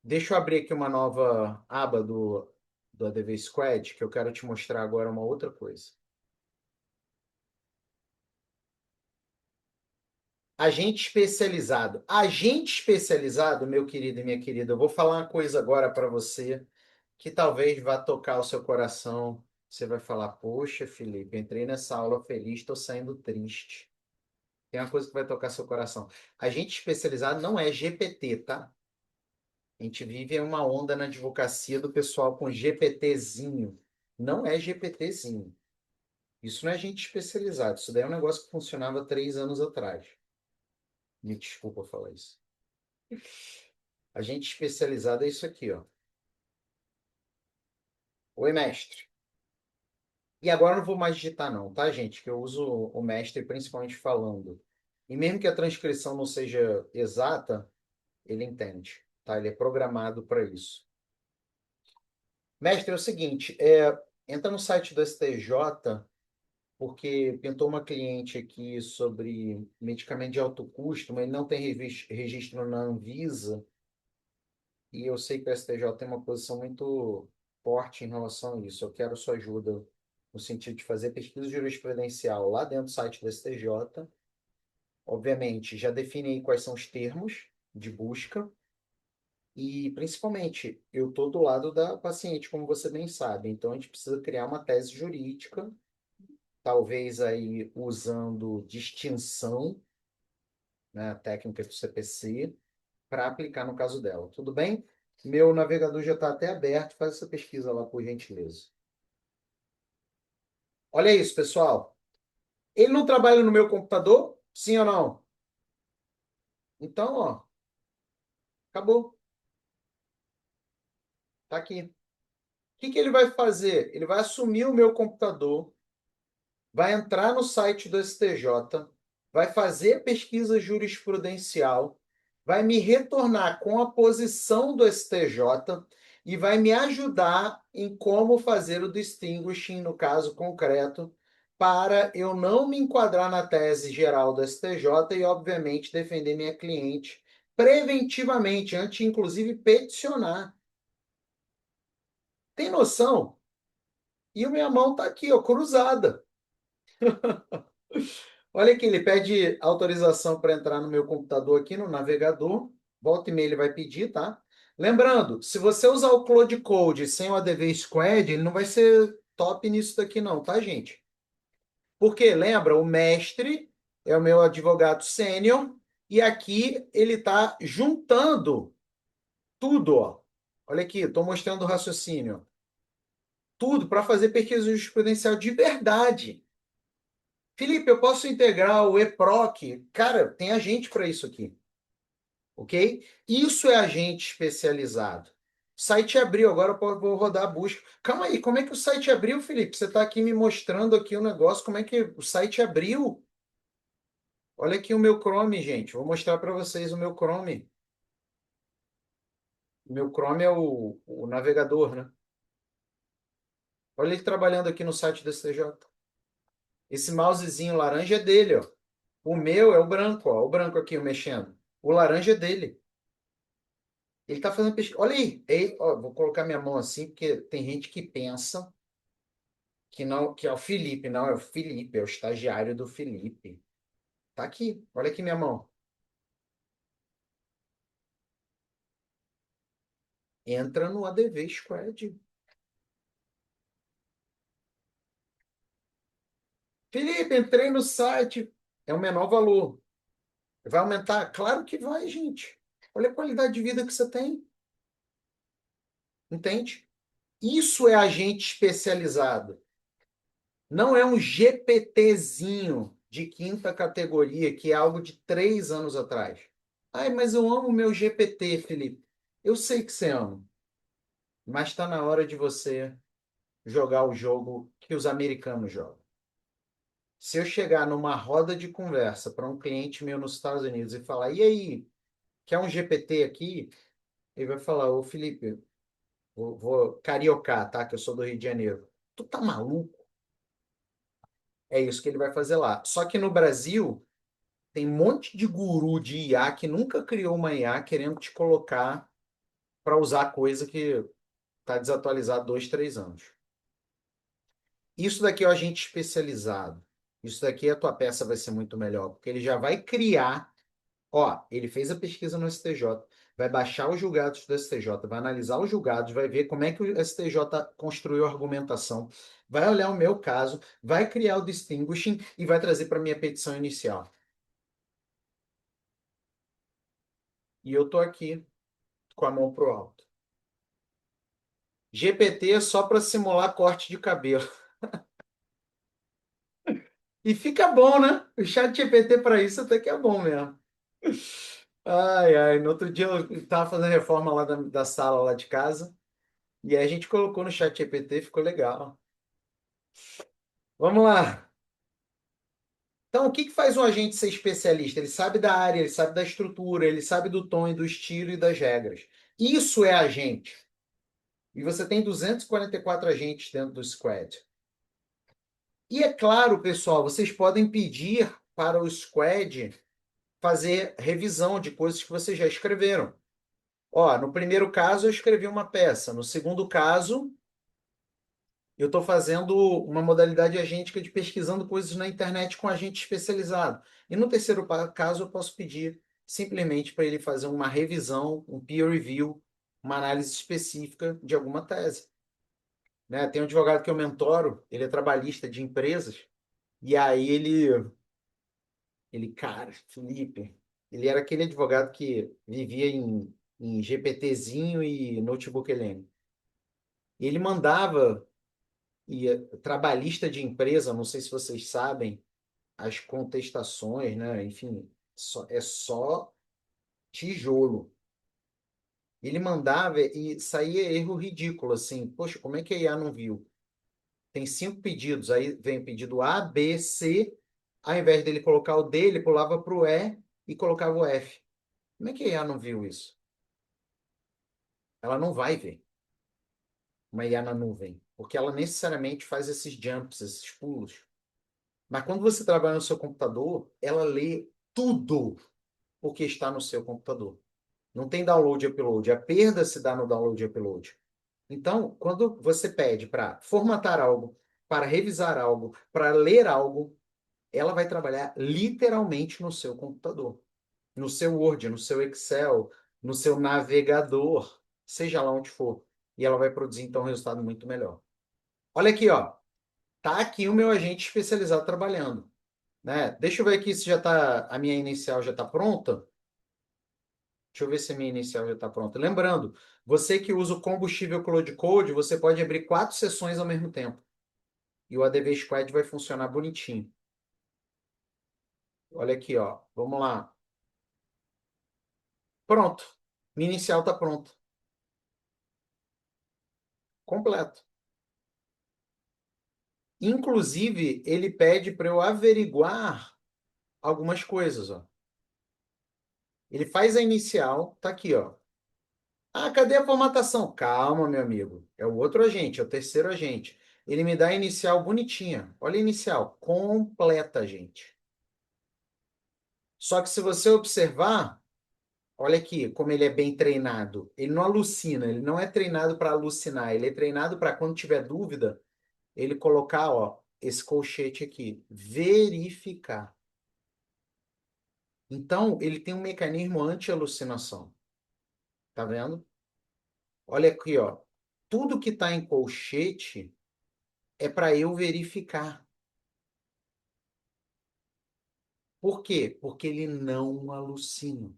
deixa eu abrir aqui uma nova aba do ADV Squad, que eu quero te mostrar agora uma outra coisa. Agente especializado. Agente especializado, meu querido e minha querida, eu vou falar uma coisa agora para você que talvez vá tocar o seu coração. Você vai falar: Poxa, Felipe, entrei nessa aula feliz, estou saindo triste. Tem uma coisa que vai tocar seu coração. Agente especializado não é GPT, tá? A gente vive em uma onda na advocacia do pessoal com GPTzinho. Não é GPTzinho. Isso não é gente especializado. Isso daí é um negócio que funcionava 3 anos atrás. Me desculpa falar isso. A gente especializado é isso aqui, ó. Oi, mestre. E agora eu não vou mais digitar, não, tá, gente? Que eu uso o mestre principalmente falando. E mesmo que a transcrição não seja exata, ele entende, tá? Ele é programado para isso. Mestre, é o seguinte, entra no site do STJ, porque pintou uma cliente aqui sobre medicamento de alto custo, mas ele não tem registro na Anvisa, e eu sei que o STJ tem uma posição muito forte em relação a isso. Eu quero sua ajuda no sentido de fazer pesquisa jurisprudencial lá dentro do site do STJ. Obviamente, já defini quais são os termos de busca e, principalmente, eu estou do lado da paciente, como você bem sabe. Então, a gente precisa criar uma tese jurídica, talvez aí usando distinção, né, técnica do CPC, para aplicar no caso dela. Tudo bem? Meu navegador já está até aberto. Faz essa pesquisa lá, por gentileza. Olha isso, pessoal. Ele não trabalha no meu computador? Sim ou não? Então, ó, acabou. Tá aqui. O que que ele vai fazer? Ele vai assumir o meu computador, vai entrar no site do STJ, vai fazer pesquisa jurisprudencial, vai me retornar com a posição do STJ e vai me ajudar em como fazer o distinguishing no caso concreto, para eu não me enquadrar na tese geral do STJ e, obviamente, defender minha cliente preventivamente, antes, inclusive, peticionar. Tem noção? E a minha mão está aqui, ó, cruzada. Olha aqui, ele pede autorização para entrar no meu computador aqui no navegador. Volta e meia ele vai pedir, tá? Lembrando, se você usar o Cloud Code sem o ADV Squad, ele não vai ser top nisso daqui não, tá, gente? Porque, lembra, o mestre é o meu advogado sênior e aqui ele está juntando tudo, ó. Olha aqui, estou mostrando o raciocínio. Tudo para fazer pesquisa jurisprudencial de verdade. Felipe, eu posso integrar o EPROC? Cara, tem agente para isso aqui, ok? Isso é agente especializado. O site abriu, agora eu vou rodar a busca. Calma aí, como é que o site abriu, Felipe? Você está aqui me mostrando aqui o negócio, como é que o site abriu? Olha aqui o meu Chrome, gente. Vou mostrar para vocês o meu Chrome. O meu Chrome é o navegador, né? Olha ele trabalhando aqui no site do STJ. Esse mousezinho laranja é dele, ó. O meu é o branco, ó. O branco aqui, eu mexendo. O laranja é dele. Ele está fazendo pesquisa. Olha aí. Ó, vou colocar minha mão assim, porque tem gente que pensa que não, que é o Felipe. Não, é o Felipe, é o estagiário do Felipe. Tá aqui. Olha aqui minha mão. Entra no ADV Squad. Felipe, entrei no site. É o menor valor. Vai aumentar? Claro que vai, gente. Olha a qualidade de vida que você tem. Entende? Isso é agente especializado. Não é um GPTzinho de quinta categoria, que é algo de 3 anos atrás. Ai, mas eu amo meu GPT, Felipe. Eu sei que você ama, mas está na hora de você jogar o jogo que os americanos jogam. Se eu chegar numa roda de conversa para um cliente meu nos Estados Unidos e falar, e aí, quer um GPT aqui? Ele vai falar, ô Felipe, vou cariocar, tá? Que eu sou do Rio de Janeiro. Tu tá maluco? É isso que ele vai fazer lá. Só que no Brasil, tem um monte de guru de IA que nunca criou uma IA querendo te colocar para usar coisa que está desatualizada há 2, 3 anos. Isso daqui é o agente especializado. Isso daqui a tua peça vai ser muito melhor, porque ele já vai criar. Ó, ele fez a pesquisa no STJ, vai baixar os julgados do STJ, vai analisar os julgados, vai ver como é que o STJ construiu a argumentação, vai olhar o meu caso, vai criar o distinguishing e vai trazer para minha petição inicial. E eu tô aqui com a mão pro alto. GPT é só para simular corte de cabelo. E fica bom, né? O chat GPT para isso até que é bom mesmo. Ai, ai. No outro dia eu estava fazendo reforma lá da sala lá de casa. E aí a gente colocou no chat GPT, ficou legal. Vamos lá. Então, o que que faz um agente ser especialista? Ele sabe da área, ele sabe da estrutura, ele sabe do tom e do estilo e das regras. Isso é agente. E você tem 244 agentes dentro do Squad. E é claro, pessoal, vocês podem pedir para o Squad fazer revisão de coisas que vocês já escreveram. Ó, no primeiro caso eu escrevi uma peça. No segundo caso, eu estou fazendo uma modalidade agêntica de pesquisando coisas na internet com agente especializado. E no terceiro caso, eu posso pedir simplesmente para ele fazer uma revisão, um peer review, uma análise específica de alguma tese. Né? Tem um advogado que eu mentoro, ele é trabalhista de empresas, e aí cara, Felipe, ele era aquele advogado que vivia em GPTzinho e Notebook LM. Ele mandava. E trabalhista de empresa, não sei se vocês sabem, as contestações, né? Enfim, é só tijolo. Ele mandava e saía erro ridículo, assim. Poxa, como é que a IA não viu? Tem 5 pedidos, aí vem o pedido A, B, C. Ao invés dele colocar o D, ele pulava para o E e colocava o F. Como é que a IA não viu isso? Ela não vai ver uma IA na nuvem, porque ela necessariamente faz esses jumps, esses pulos. Mas quando você trabalha no seu computador, ela lê tudo o que está no seu computador. Não tem download e upload. A perda se dá no download e upload. Então, quando você pede para formatar algo, para revisar algo, para ler algo, ela vai trabalhar literalmente no seu computador, no seu Word, no seu Excel, no seu navegador, seja lá onde for. E ela vai produzir, então, um resultado muito melhor. Olha aqui, ó. Tá aqui o meu agente especializado trabalhando, né? Deixa eu ver aqui se já tá, a minha inicial já está pronta. Deixa eu ver se a minha inicial já está pronta. Lembrando, você que usa o combustível Cloud Code, você pode abrir 4 sessões ao mesmo tempo. E o ADV Squad vai funcionar bonitinho. Olha aqui, ó. Vamos lá. Pronto. Minha inicial está pronta. Completo. Inclusive, ele pede para eu averiguar algumas coisas, ó. Ele faz a inicial, tá aqui, ó. Ah, cadê a formatação? Calma, meu amigo. É o outro agente, é o terceiro agente. Ele me dá a inicial bonitinha. Olha a inicial, completa, gente. Só que se você observar, olha aqui como ele é bem treinado. Ele não alucina, ele não é treinado para alucinar, ele é treinado para quando tiver dúvida, ele colocar, ó, esse colchete aqui, verificar. Então, ele tem um mecanismo anti-alucinação. Tá vendo? Olha aqui, ó. Tudo que está em colchete é para eu verificar. Por quê? Porque ele não alucina.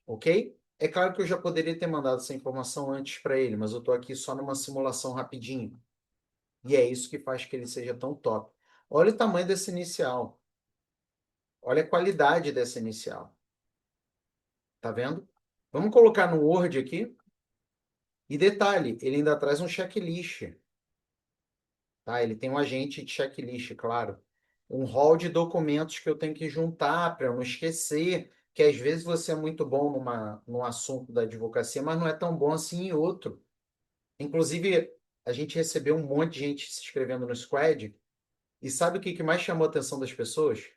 Ok? É claro que eu já poderia ter mandado essa informação antes para ele, mas eu estou aqui só numa simulação rapidinho. E é isso que faz que ele seja tão top. Olha o tamanho dessa inicial. Olha a qualidade dessa inicial. Tá vendo? Vamos colocar no Word aqui. E detalhe, ele ainda traz um checklist. Tá? Ele tem um agente de checklist, claro. Um hall de documentos que eu tenho que juntar para eu não esquecer, que às vezes você é muito bom num assunto da advocacia, mas não é tão bom assim em outro. Inclusive, a gente recebeu um monte de gente se inscrevendo no Squad, e sabe o que mais chamou a atenção das pessoas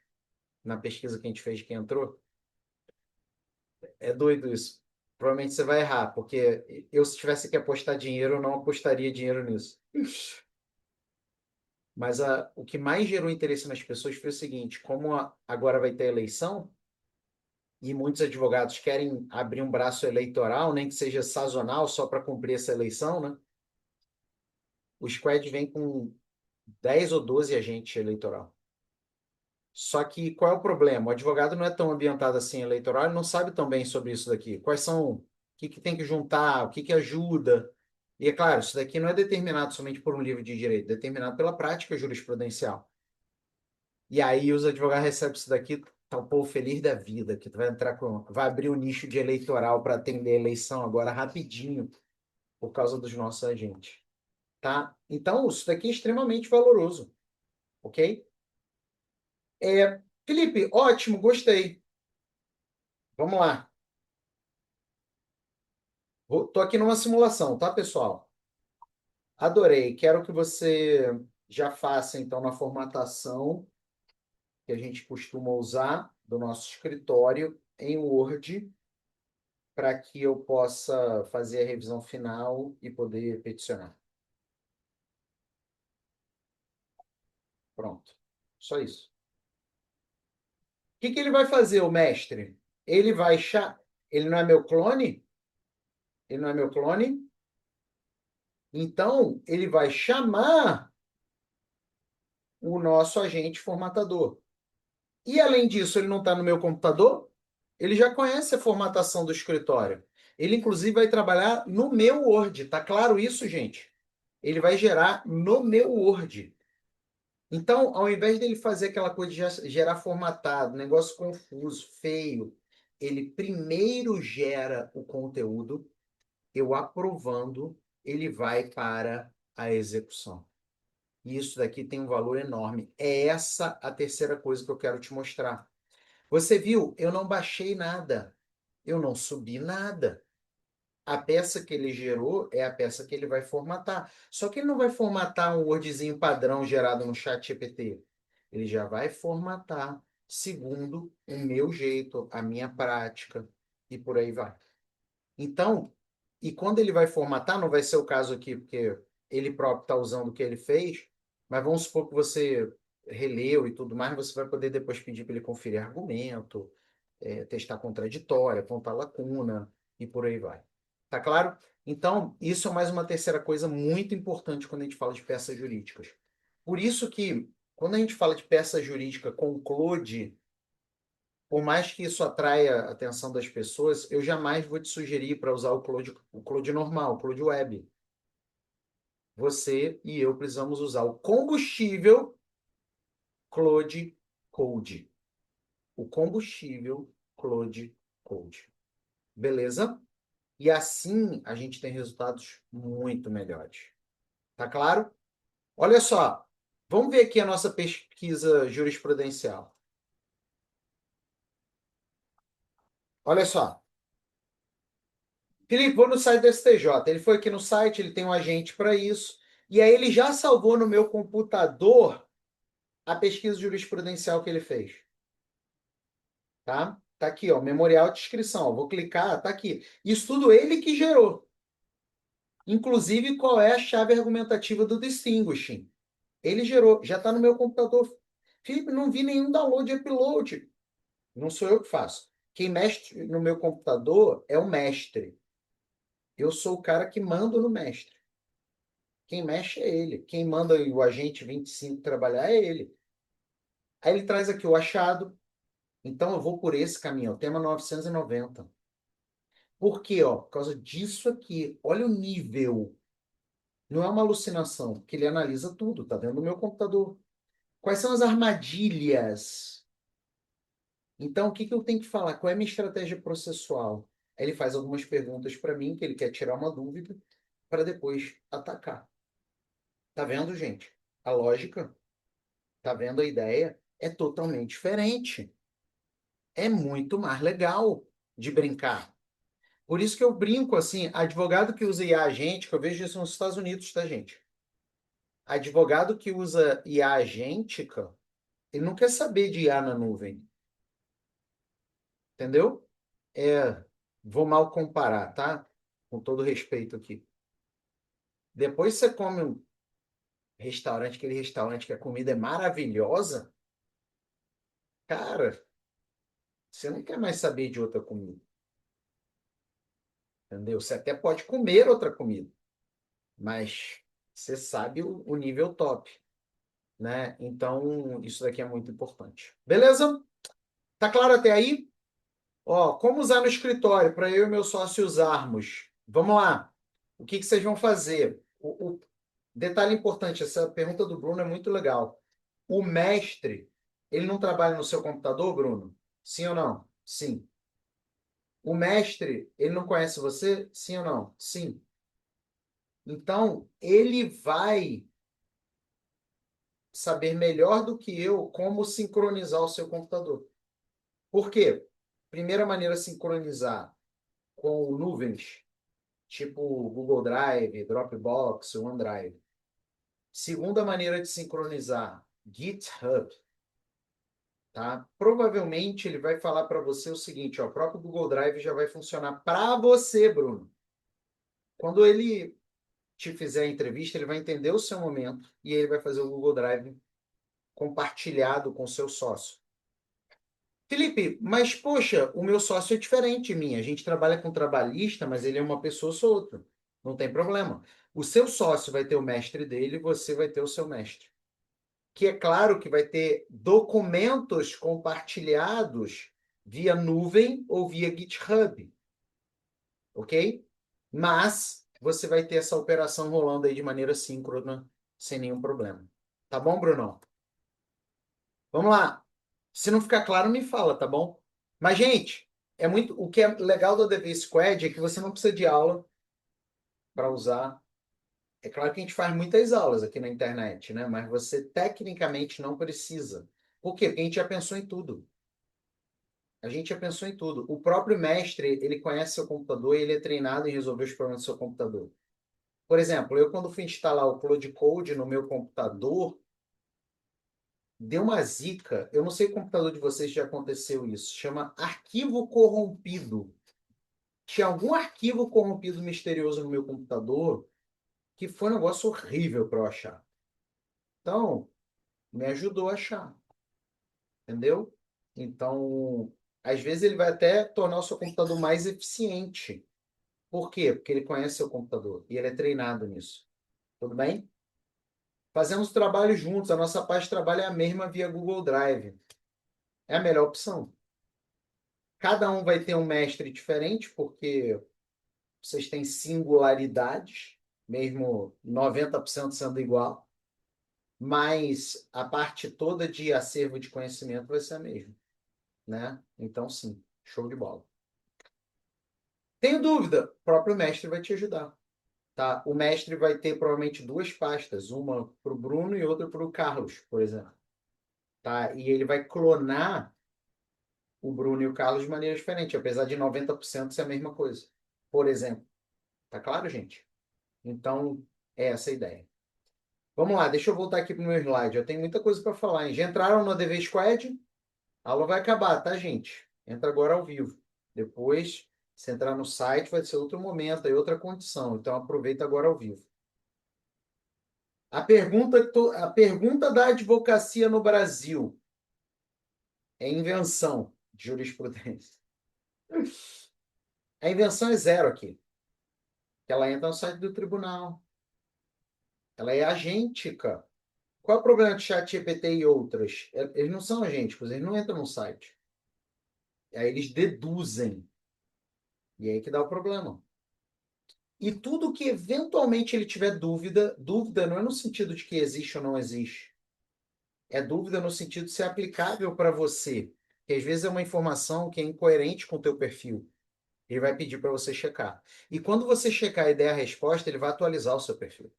na pesquisa que a gente fez de quem entrou? É doido isso. Provavelmente você vai errar, porque eu, se tivesse que apostar dinheiro, eu não apostaria dinheiro nisso. Mas o que mais gerou interesse nas pessoas foi o seguinte: como agora vai ter eleição, e muitos advogados querem abrir um braço eleitoral, nem que seja sazonal, só para cumprir essa eleição, né? O Squad vem com 10 ou 12 agentes eleitoral. Só que qual é o problema? O advogado não é tão ambientado assim em eleitoral, ele não sabe tão bem sobre isso daqui. Quais são, o que tem que juntar, o que ajuda. E é claro, isso daqui não é determinado somente por um livro de direito, é determinado pela prática jurisprudencial. E aí os advogados recebem isso daqui, tá o povo feliz da vida, que tu vai entrar com, vai abrir o nicho de eleitoral para atender a eleição agora rapidinho, por causa dos nossos agentes, tá? Então, isso daqui é extremamente valoroso, ok? Felipe, ótimo, gostei. Vamos lá. Tô aqui numa simulação, tá, pessoal? Adorei. Quero que você já faça, então, na formatação que a gente costuma usar do nosso escritório em Word, para que eu possa fazer a revisão final e poder peticionar. Pronto. Só isso. O que ele vai fazer, o mestre? Ele vai. Ele não é meu clone? Ele não é meu clone? Então, ele vai chamar o nosso agente formatador. E, além disso, ele não está no meu computador? Ele já conhece a formatação do escritório. Ele, inclusive, vai trabalhar no meu Word. Tá claro isso, gente? ele vai gerar no meu Word. Então, ao invés dele fazer aquela coisa de gerar formatado, negócio confuso, feio, ele primeiro gera o conteúdo, eu aprovando, ele vai para a execução. E isso daqui tem um valor enorme. É essa a terceira coisa que eu quero te mostrar. Você viu? Eu não baixei nada. Eu não subi nada. A peça que ele gerou é a peça que ele vai formatar. Só que ele não vai formatar um Wordzinho padrão gerado no chat GPT. Ele já vai formatar segundo o meu jeito, a minha prática e por aí vai. Então, e quando ele vai formatar, não vai ser o caso aqui, porque ele próprio está usando o que ele fez, mas vamos supor que você releu e tudo mais, você vai poder depois pedir para ele conferir argumento, testar contraditório, apontar lacuna e por aí vai. Tá claro? Então, isso é mais uma terceira coisa muito importante quando a gente fala de peças jurídicas. Por isso que, quando a gente fala de peça jurídica com Claude, por mais que isso atraia a atenção das pessoas, eu jamais vou te sugerir para usar o Claude normal, o Claude Web. Você e eu precisamos usar o combustível Claude Code. O combustível Claude Code. Beleza? E assim a gente tem resultados muito melhores. Tá claro? Olha só. Vamos ver aqui a nossa pesquisa jurisprudencial. Olha só. Felipe, vou no site do STJ. Ele foi aqui no site, ele tem um agente para isso. E aí ele já salvou no meu computador a pesquisa jurisprudencial que ele fez. Tá? Tá aqui, ó, memorial de inscrição. Vou clicar, tá aqui. Isso tudo ele que gerou. Inclusive, qual é a chave argumentativa do distinguishing. Ele gerou, já está no meu computador. Felipe, não vi nenhum download e upload. Não sou eu que faço. Quem mexe no meu computador é o mestre. Eu sou o cara que manda no mestre. Quem mexe é ele. Quem manda o agente 25 trabalhar é ele. Aí ele traz aqui o achado. Então eu vou por esse caminho, o tema 990. Por quê? Ó, por causa disso aqui. Olha o nível. Não é uma alucinação, porque ele analisa tudo, tá dentro do meu computador. Quais são as armadilhas? Então, o que que eu tenho que falar? Qual é a minha estratégia processual? Aí ele faz algumas perguntas para mim, que ele quer tirar uma dúvida, para depois atacar. Tá vendo, gente? A lógica? Tá vendo a ideia? É totalmente diferente. É muito mais legal de brincar. Por isso que eu brinco assim, advogado que usa IA agente, que eu vejo isso nos Estados Unidos, tá, gente? Advogado que usa IA agêntica, ele não quer saber de IA na nuvem, entendeu? Vou mal comparar, tá? Com todo respeito aqui. Depois você come um restaurante, aquele restaurante que a comida é maravilhosa, cara, você não quer mais saber de outra comida, entendeu? Você até pode comer outra comida, mas você sabe o nível top, né? Então, isso daqui é muito importante. Beleza? Tá claro até aí? Ó, como usar no escritório para eu e meu sócio usarmos? Vamos lá. O que que vocês vão fazer? O detalhe importante, essa pergunta do Bruno é muito legal. O mestre, ele não trabalha no seu computador, Bruno? Sim ou não? Sim. O mestre, ele não conhece você? Sim ou não? Sim. Então, ele vai saber melhor do que eu como sincronizar o seu computador. Por quê? Primeira maneira de sincronizar com nuvens, tipo Google Drive, Dropbox, OneDrive. Segunda maneira de sincronizar, GitHub. Tá? Provavelmente ele vai falar para você o seguinte, ó, o próprio Google Drive já vai funcionar para você, Bruno. Quando ele te fizer a entrevista, ele vai entender o seu momento e ele vai fazer o Google Drive compartilhado com o seu sócio. Felipe, mas poxa, o meu sócio é diferente de mim. A gente trabalha com trabalhista, mas ele é uma pessoa, eu sou outra. Não tem problema. O seu sócio vai ter o mestre dele, você vai ter o seu mestre. Que é claro que vai ter documentos compartilhados via nuvem ou via GitHub, ok? Mas você vai ter essa operação rolando aí de maneira síncrona, sem nenhum problema. Tá bom, Brunão? Vamos lá. Se não ficar claro, me fala, tá bom? Mas, gente, o que é legal do ADV Squad é que você não precisa de aula para usar. É claro que a gente faz muitas aulas aqui na internet, né? Mas você tecnicamente não precisa. Por quê? Porque a gente já pensou em tudo. A gente já pensou em tudo. O próprio mestre, ele conhece seu computador e ele é treinado em resolver os problemas do seu computador. Por exemplo, eu quando fui instalar o Cloud Code no meu computador, deu uma zica. Eu não sei o computador de vocês já aconteceu isso. Chama arquivo corrompido. Tinha algum arquivo corrompido misterioso no meu computador que foi um negócio horrível para eu achar. Então, me ajudou a achar, entendeu? Então, às vezes ele vai até tornar o seu computador mais eficiente. Por quê? Porque ele conhece seu computador e ele é treinado nisso. Tudo bem? Fazemos o trabalho juntos, a nossa parte de trabalho é a mesma via Google Drive. É a melhor opção. Cada um vai ter um mestre diferente, porque vocês têm singularidades, mesmo 90% sendo igual, mas a parte toda de acervo de conhecimento vai ser a mesma, né? Então, sim, show de bola. Tenho dúvida, o próprio mestre vai te ajudar, tá? O mestre vai ter provavelmente duas pastas, uma para o Bruno e outra para o Carlos, por exemplo, tá? E ele vai clonar o Bruno e o Carlos de maneira diferente, apesar de 90% ser a mesma coisa, por exemplo. Tá claro, gente? Então, é essa a ideia. Vamos lá, deixa eu voltar aqui para o meu slide. Eu tenho muita coisa para falar, hein? Já entraram no ADV Squad? A aula vai acabar, tá, gente? Entra agora ao vivo. Depois, se entrar no site, vai ser outro momento e outra condição. Então, aproveita agora ao vivo. A pergunta da advocacia no Brasil é invenção de jurisprudência. A invenção é zero aqui. Ela entra no site do tribunal. Ela é agêntica. Qual é o problema de ChatGPT e outras? Eles não são agênticos, eles não entram no site. Aí eles deduzem. E aí que dá o problema. E tudo que eventualmente ele tiver dúvida, dúvida não é no sentido de que existe ou não existe. É dúvida no sentido de ser aplicável para você. Que às vezes é uma informação que é incoerente com o teu perfil. Ele vai pedir para você checar. E quando você checar e der a resposta, ele vai atualizar o seu perfil.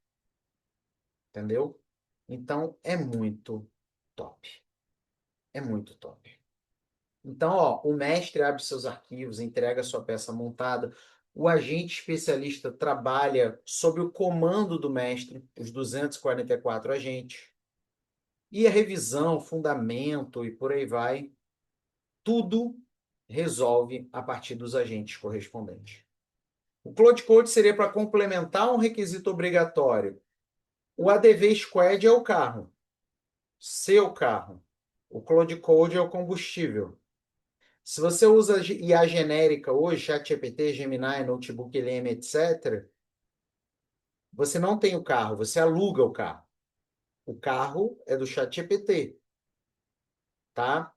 Entendeu? Então, é muito top. É muito top. Então, ó, o mestre abre seus arquivos, entrega sua peça montada. O agente especialista trabalha sob o comando do mestre, os 244 agentes. E a revisão, fundamento e por aí vai, tudo resolve a partir dos agentes correspondentes. O Cloud Code seria para complementar um requisito obrigatório. O ADV Squad é o carro, seu carro. O Cloud Code é o combustível. Se você usa IA genérica hoje, ChatGPT, Gemini, Notebook LM, etc., você não tem o carro, você aluga o carro. O carro é do ChatGPT, tá?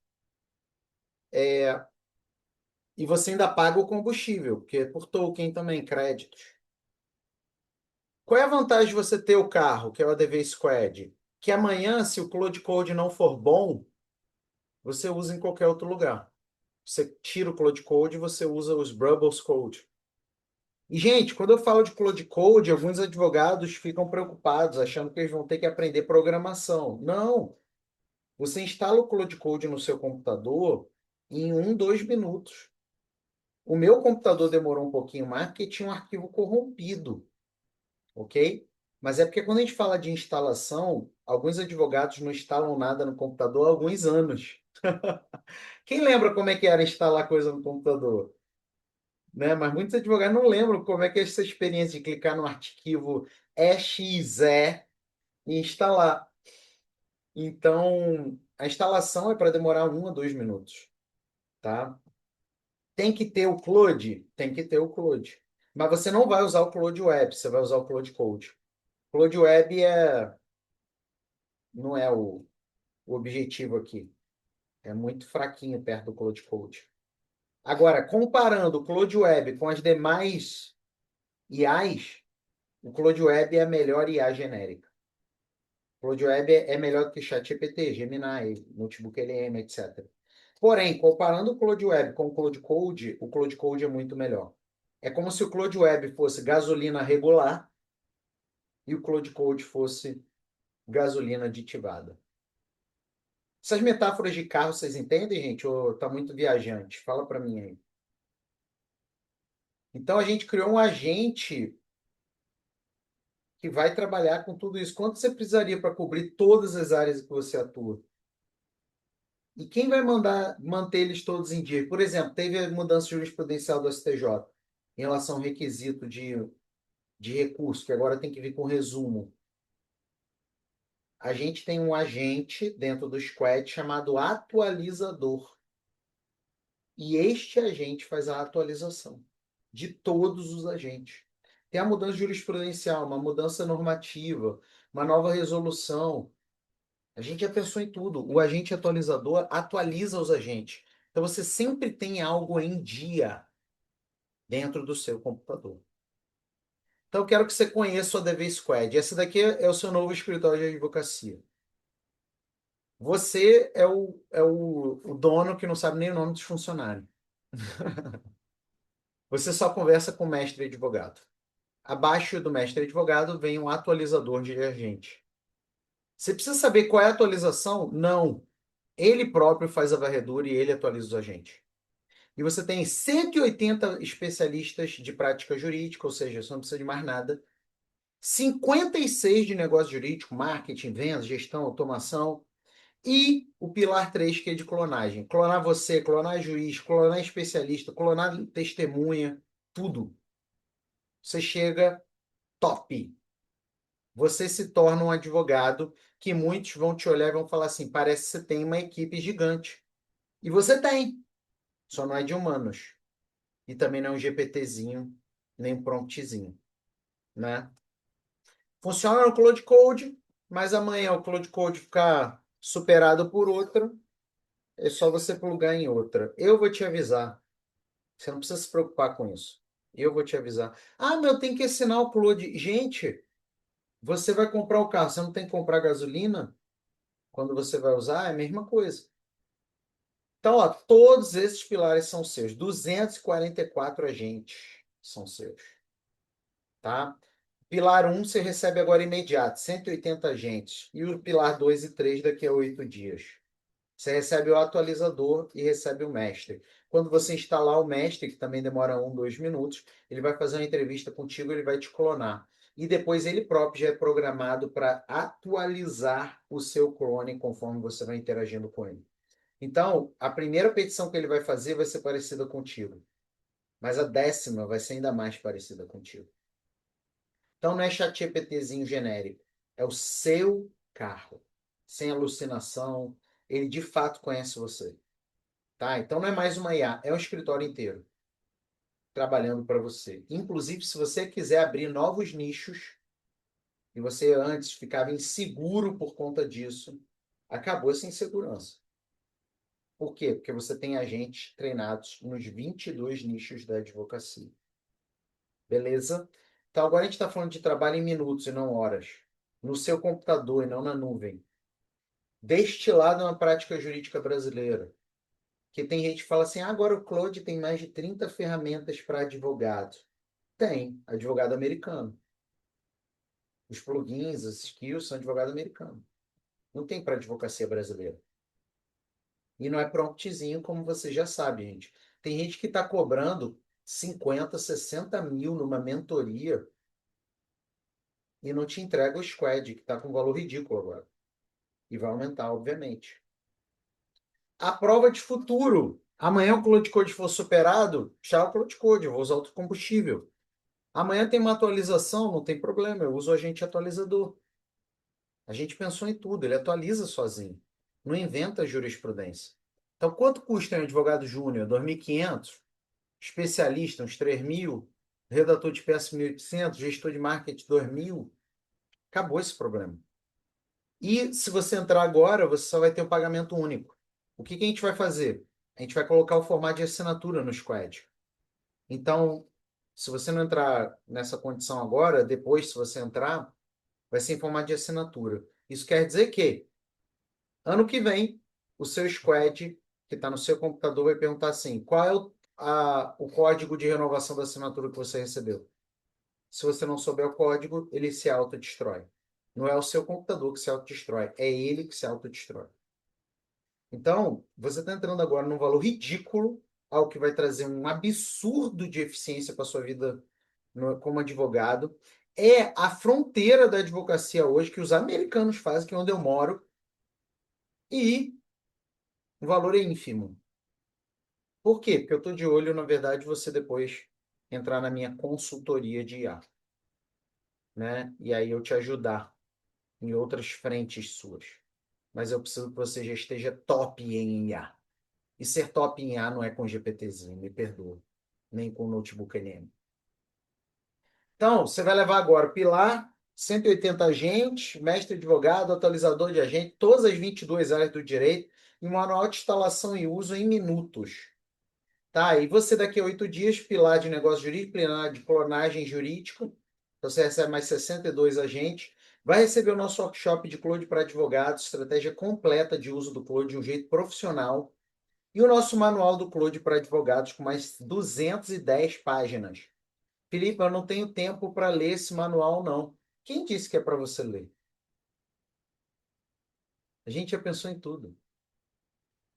E você ainda paga o combustível, porque é por token também, créditos. Qual é a vantagem de você ter o carro, que é o ADV Squad? Que amanhã, se o Cloud Code não for bom, você usa em qualquer outro lugar. Você tira o Cloud Code e você usa os Bubbles Code. E, gente, quando eu falo de Cloud Code, alguns advogados ficam preocupados, achando que eles vão ter que aprender programação. Não. Você instala o Cloud Code no seu computador em 2 minutos. O meu computador demorou um pouquinho mais porque tinha um arquivo corrompido, ok? Mas é porque quando a gente fala de instalação, alguns advogados não instalam nada no computador há alguns anos. Quem lembra como é que era instalar coisa no computador? Né? Mas muitos advogados não lembram como é que é essa experiência de clicar no arquivo exe e instalar. Então, a instalação é para demorar 1 a 2 minutos, tá? Tem que ter o Claude? Tem que ter o Claude. Mas você não vai usar o Claude Web, você vai usar o Claude Code. Claude Web não é o objetivo aqui. É muito fraquinho perto do Claude Code. Agora, comparando o Claude Web com as demais IAs, O Claude Web é a melhor IA genérica. O Claude Web é melhor do que ChatGPT, Gemini, Notebook LM, etc. Porém, comparando o Claude Web com o Claude Code é muito melhor. É como se o Claude Web fosse gasolina regular e o Claude Code fosse gasolina aditivada. Essas metáforas de carro, vocês entendem, gente? Ou tá muito viajante? Fala para mim aí. Então, a gente criou um agente que vai trabalhar com tudo isso. Quanto você precisaria para cobrir todas as áreas que você atua? E quem vai mandar manter eles todos em dia? Por exemplo, teve a mudança jurisprudencial do STJ em relação ao requisito de recurso, que agora tem que vir com resumo. A gente tem um agente dentro do Squad chamado atualizador. E este agente faz a atualização de todos os agentes. Tem a mudança jurisprudencial, uma mudança normativa, uma nova resolução. A gente já pensou em tudo. O agente atualizador atualiza os agentes. Então você sempre tem algo em dia dentro do seu computador. Então eu quero que você conheça o ADV Squad. Esse daqui é o seu novo escritório de advocacia. Você é o dono que não sabe nem o nome dos funcionários. Você só conversa com o mestre advogado. Abaixo do mestre advogado vem um atualizador de agente. Você precisa saber qual é a atualização? Não. Ele próprio faz a varredura e ele atualiza os agentes. E você tem 180 especialistas de prática jurídica, ou seja, você não precisa de mais nada. 56 de negócio jurídico, marketing, vendas, gestão, automação. E o pilar 3 que é de clonagem. Clonar você, clonar juiz, clonar especialista, clonar testemunha, tudo. Você chega top. Você se torna um advogado que muitos vão te olhar e vão falar assim: parece que você tem uma equipe gigante. E você tem, só não é de humanos. E também não é um GPTzinho, nem um promptzinho, né? Funciona no Cloud Code, mas amanhã o Cloud Code ficar superado por outra, é só você plugar em outra. Eu vou te avisar. Você não precisa se preocupar com isso. Eu vou te avisar. Ah, meu, tem que assinar o Claude. Gente, você vai comprar o carro, você não tem que comprar gasolina quando você vai usar? É a mesma coisa. Então, ó, todos esses pilares são seus. 244 agentes são seus, tá? Pilar um você recebe agora imediato, 180 agentes. E o pilar 2 e 3 daqui a 8 dias. Você recebe o atualizador e recebe o mestre. Quando você instalar o mestre, que também demora 2 minutos, ele vai fazer uma entrevista contigo, ele vai te clonar. E depois ele próprio já é programado para atualizar o seu clone conforme você vai interagindo com ele. Então, a primeira petição que ele vai fazer vai ser parecida contigo. Mas a 10ª vai ser ainda mais parecida contigo. Então, não é ChatGPTzinho genérico. É o seu carro. Sem alucinação. Ele de fato conhece você. Tá? Então, não é mais uma IA. É um escritório inteiro trabalhando para você. Inclusive, se você quiser abrir novos nichos, e você antes ficava inseguro por conta disso, acabou essa insegurança. Por quê? Porque você tem agentes treinados nos 22 nichos da advocacia. Beleza? Então, agora a gente está falando de trabalho em minutos e não horas. No seu computador e não na nuvem. Destilado na prática jurídica brasileira. Que tem gente que fala assim, agora o Claude tem mais de 30 ferramentas para advogado. Tem, advogado americano. Os plugins, as skills são advogado americano. Não tem para advocacia brasileira. E não é promptzinho, como você já sabe, gente. Tem gente que está cobrando 50, 60 mil numa mentoria e não te entrega o squad, que está com um valor ridículo agora. E vai aumentar, obviamente. A prova de futuro. Amanhã o Cloud Code for superado, tchau Cloud Code, eu vou usar outro combustível. Amanhã tem uma atualização, não tem problema, eu uso o agente atualizador. A gente pensou em tudo, ele atualiza sozinho. Não inventa jurisprudência. Então, quanto custa um advogado júnior? 2.500. Especialista, uns 3.000. Redator de peça, 1.800. Gestor de marketing, 2.000. Acabou esse problema. E se você entrar agora, você só vai ter o pagamento único. O que que a gente vai fazer? A gente vai colocar o formato de assinatura no Squad. Então, Se você não entrar nessa condição agora, depois, se você entrar, vai ser em formato de assinatura. Isso quer dizer que ano que vem, o seu squad, que está no seu computador, vai perguntar assim: qual é o código de renovação da assinatura que você recebeu? Se você não souber o código, ele se autodestrói. Não é o seu computador que se autodestrói, é ele que se autodestrói. Então, você está entrando agora num valor ridículo, algo que vai trazer um absurdo de eficiência para a sua vida como advogado. É a fronteira da advocacia hoje que os americanos fazem, que é onde eu moro, e o valor é ínfimo. Por quê? Porque eu estou de olho, na verdade, você depois entrar na minha consultoria de IA, né? E aí eu te ajudar em outras frentes suas. Mas eu preciso que você já esteja top em IA. E ser top em IA não é com GPTzinho, me perdoa, nem com notebook NM. Então, você vai levar agora o Pilar, 180 agentes, mestre advogado, atualizador de agente, todas as 22 áreas do direito, e um manual de instalação e uso em minutos. Tá, e você daqui a 8 dias, pilar de negócio jurídico, pilar de clonagem jurídico, você recebe mais 62 agentes, vai receber o nosso workshop de Cloud para advogados, estratégia completa de uso do Cloud de um jeito profissional, e o nosso manual do Cloud para advogados com mais 210 páginas. Felipe, eu não tenho tempo para ler esse manual, não. Quem disse que é para você ler? A gente já pensou em tudo.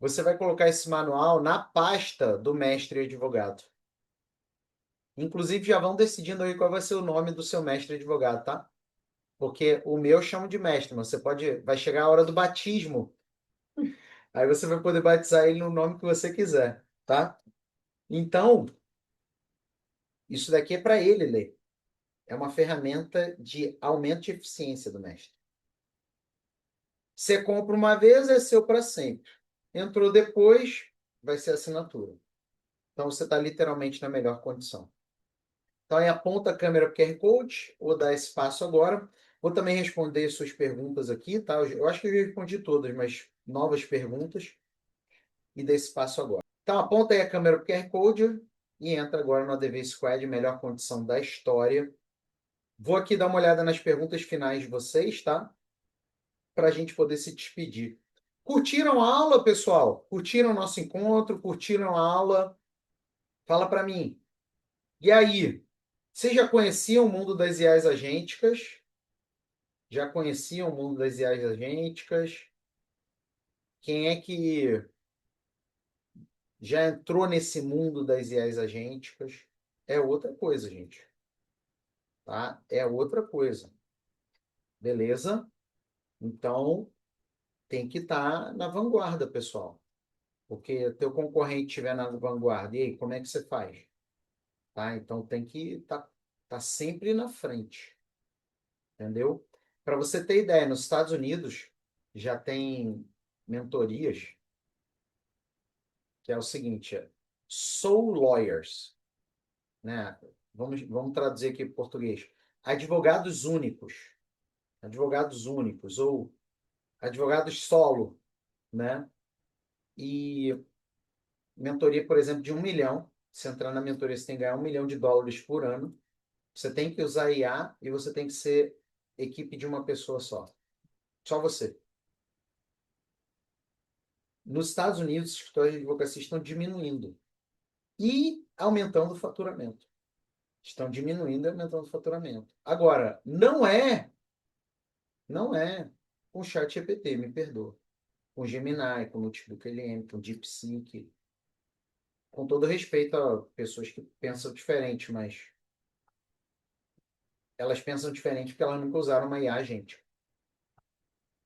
Você vai colocar esse manual na pasta do mestre advogado. Inclusive, já vão decidindo aí qual vai ser o nome do seu mestre advogado, tá? Porque o meu eu chamo de mestre, mas você pode. Vai chegar a hora do batismo. Aí você vai poder batizar ele no nome que você quiser, tá? Então, isso daqui é para ele ler. É uma ferramenta de aumento de eficiência do mestre. Você compra uma vez, é seu para sempre. Entrou depois, vai ser assinatura. Então, você está literalmente na melhor condição. Então, aí aponta a câmera para o QR Code, vou dar esse passo agora. Vou também responder suas perguntas aqui, tá? Eu acho que eu já respondi todas, mas novas perguntas e dê esse passo agora. Então, aponta aí a câmera para o QR Code e entra agora no ADV Squad, melhor condição da história. Vou aqui dar uma olhada nas perguntas finais de vocês, tá? Para a gente poder se despedir. Curtiram a aula, pessoal? Curtiram o nosso encontro? Curtiram a aula? Fala para mim. E aí? Vocês já conheciam o mundo das IAs agênticas? Já conheciam o mundo das IAs agênticas? Quem é que já entrou nesse mundo das IAs agênticas? É outra coisa, gente. Tá? É outra coisa. Beleza? Então, tem que estar na vanguarda, pessoal. Porque teu concorrente estiver na vanguarda, e aí, como é que você faz? Tá? Então, tem que tá sempre na frente. Entendeu? Para você ter ideia, nos Estados Unidos já tem mentorias que é o seguinte, soul lawyers, né? Vamos traduzir aqui para o português. Advogados únicos ou advogados solo, né? E mentoria, por exemplo, de 1 milhão. Se entrar na mentoria, você tem que ganhar US$ 1 milhão por ano. Você tem que usar IA e você tem que ser equipe de uma pessoa só. Só você. Nos Estados Unidos, os escritórios de advocacia estão diminuindo e aumentando o faturamento. Estão diminuindo e aumentando o faturamento. Agora, não é com o chat GPT, me perdoa. Com Gemini, com Notebook LM, com DeepSeek. Com todo respeito a pessoas que pensam diferente, mas elas pensam diferente porque elas nunca usaram uma IA agente.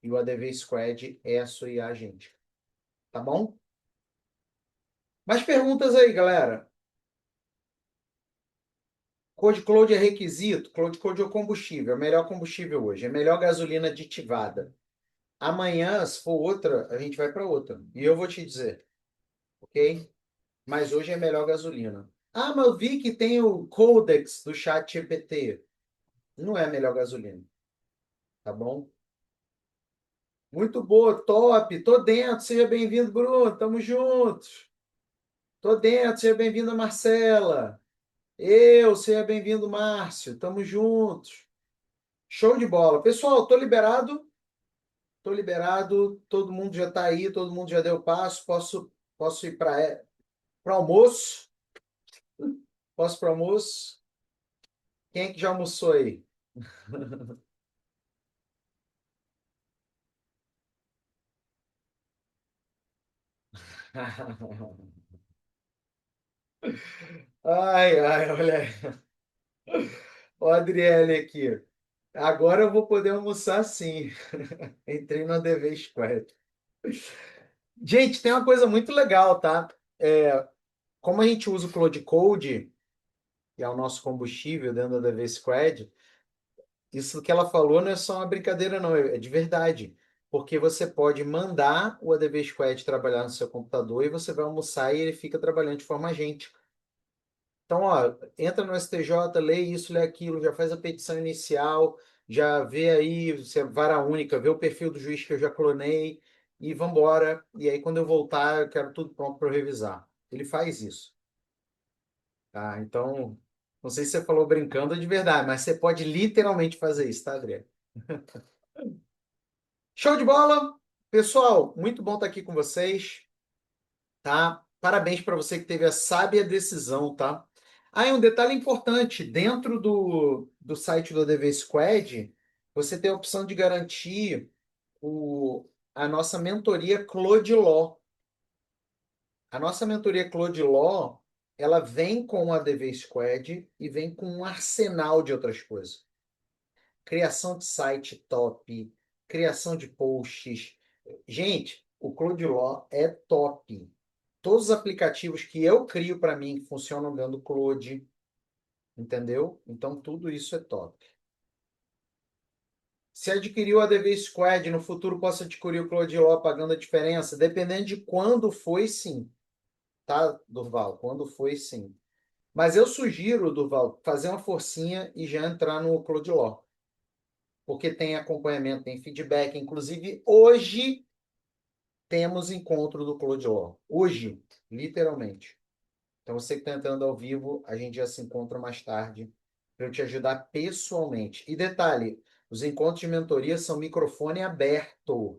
E o ADV Squad é a sua IA agente. Tá bom? Mais perguntas aí, galera. Code Cloud é requisito? Cloud Code é o combustível, é o melhor combustível hoje, é a melhor gasolina aditivada. Amanhã, se for outra, a gente vai para outra. E eu vou te dizer, ok? Mas hoje é a melhor gasolina. Ah, mas eu vi que tem o Codex do chat GPT. Não é a melhor gasolina, tá bom? Muito boa, top. Tô dentro. Seja bem-vindo, Bruno. Tamo juntos. Tô dentro. Seja bem-vinda, Marcela. Seja bem-vindo, Márcio. Tamo juntos. Show de bola. Pessoal, tô liberado. Tô liberado. Todo mundo já tá aí, todo mundo já deu o passo. Posso ir para almoço? Posso para almoço? Quem é que já almoçou aí? Ai, ai, olha aí. Ó, a Adriele aqui. Agora eu vou poder almoçar sim. Entrei no ADV Squad. Gente, tem uma coisa muito legal, tá? Como a gente usa o Cloud Code, que é o nosso combustível dentro da ADV Squad, isso que ela falou não é só uma brincadeira, não, é de verdade. Porque você pode mandar o ADV Squad trabalhar no seu computador e você vai almoçar e ele fica trabalhando de forma agente. Então, ó, entra no STJ, lê isso, lê aquilo, já faz a petição inicial, já vê aí, se é vara única, vê o perfil do juiz que eu já clonei e vambora. E aí, quando eu voltar, eu quero tudo pronto para revisar. Ele faz isso, tá? Então, não sei se você falou brincando ou de verdade, mas você pode literalmente fazer isso, tá, André? Show de bola! Pessoal, muito bom estar aqui com vocês. Tá? Parabéns para você que teve a sábia decisão, tá? Ah, e um detalhe importante, dentro do site do ADV Squad, você tem a opção de garantir a nossa mentoria Cloud Law. A nossa mentoria Cloud Law, ela vem com o ADV Squad e vem com um arsenal de outras coisas. Criação de site top, criação de posts. Gente, o Cloud Law é top. Todos os aplicativos que eu crio para mim funcionam dentro do Cloud, entendeu? Então tudo isso é top. Se adquirir o ADV Squad, no futuro posso adquirir o Cloud Law pagando a diferença, dependendo de quando foi, sim, tá, Durval? Quando foi, sim. Mas eu sugiro, Durval, fazer uma forcinha e já entrar no Cloud Law, porque tem acompanhamento, tem feedback. Inclusive, hoje temos encontro do Cloud Law. Hoje, literalmente. Então, você que está entrando ao vivo, a gente já se encontra mais tarde para eu te ajudar pessoalmente. E detalhe, os encontros de mentoria são microfone aberto.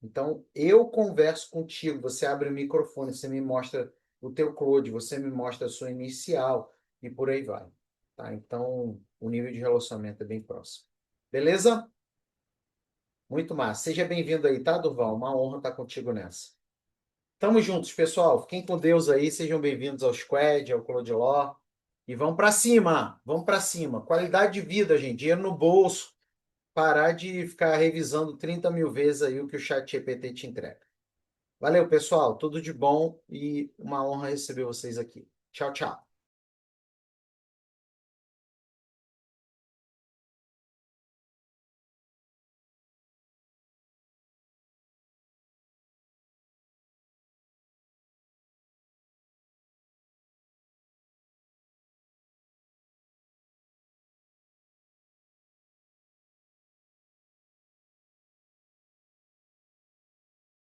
Então, eu converso contigo, você abre o microfone, você me mostra o teu cloud, você me mostra a sua inicial e por aí vai. Tá? Então, o nível de relacionamento é bem próximo. Beleza? Muito massa. Seja bem-vindo aí, tá, Durval? Uma honra estar contigo nessa. Tamo juntos, pessoal. Fiquem com Deus aí. Sejam bem-vindos ao Squad, ao Clodiló. E vamos para cima. Vamos para cima. Qualidade de vida, gente. Dinheiro no bolso. Parar de ficar revisando 30 mil vezes aí o que o chat GPT te entrega. Valeu, pessoal. Tudo de bom e uma honra receber vocês aqui. Tchau, tchau.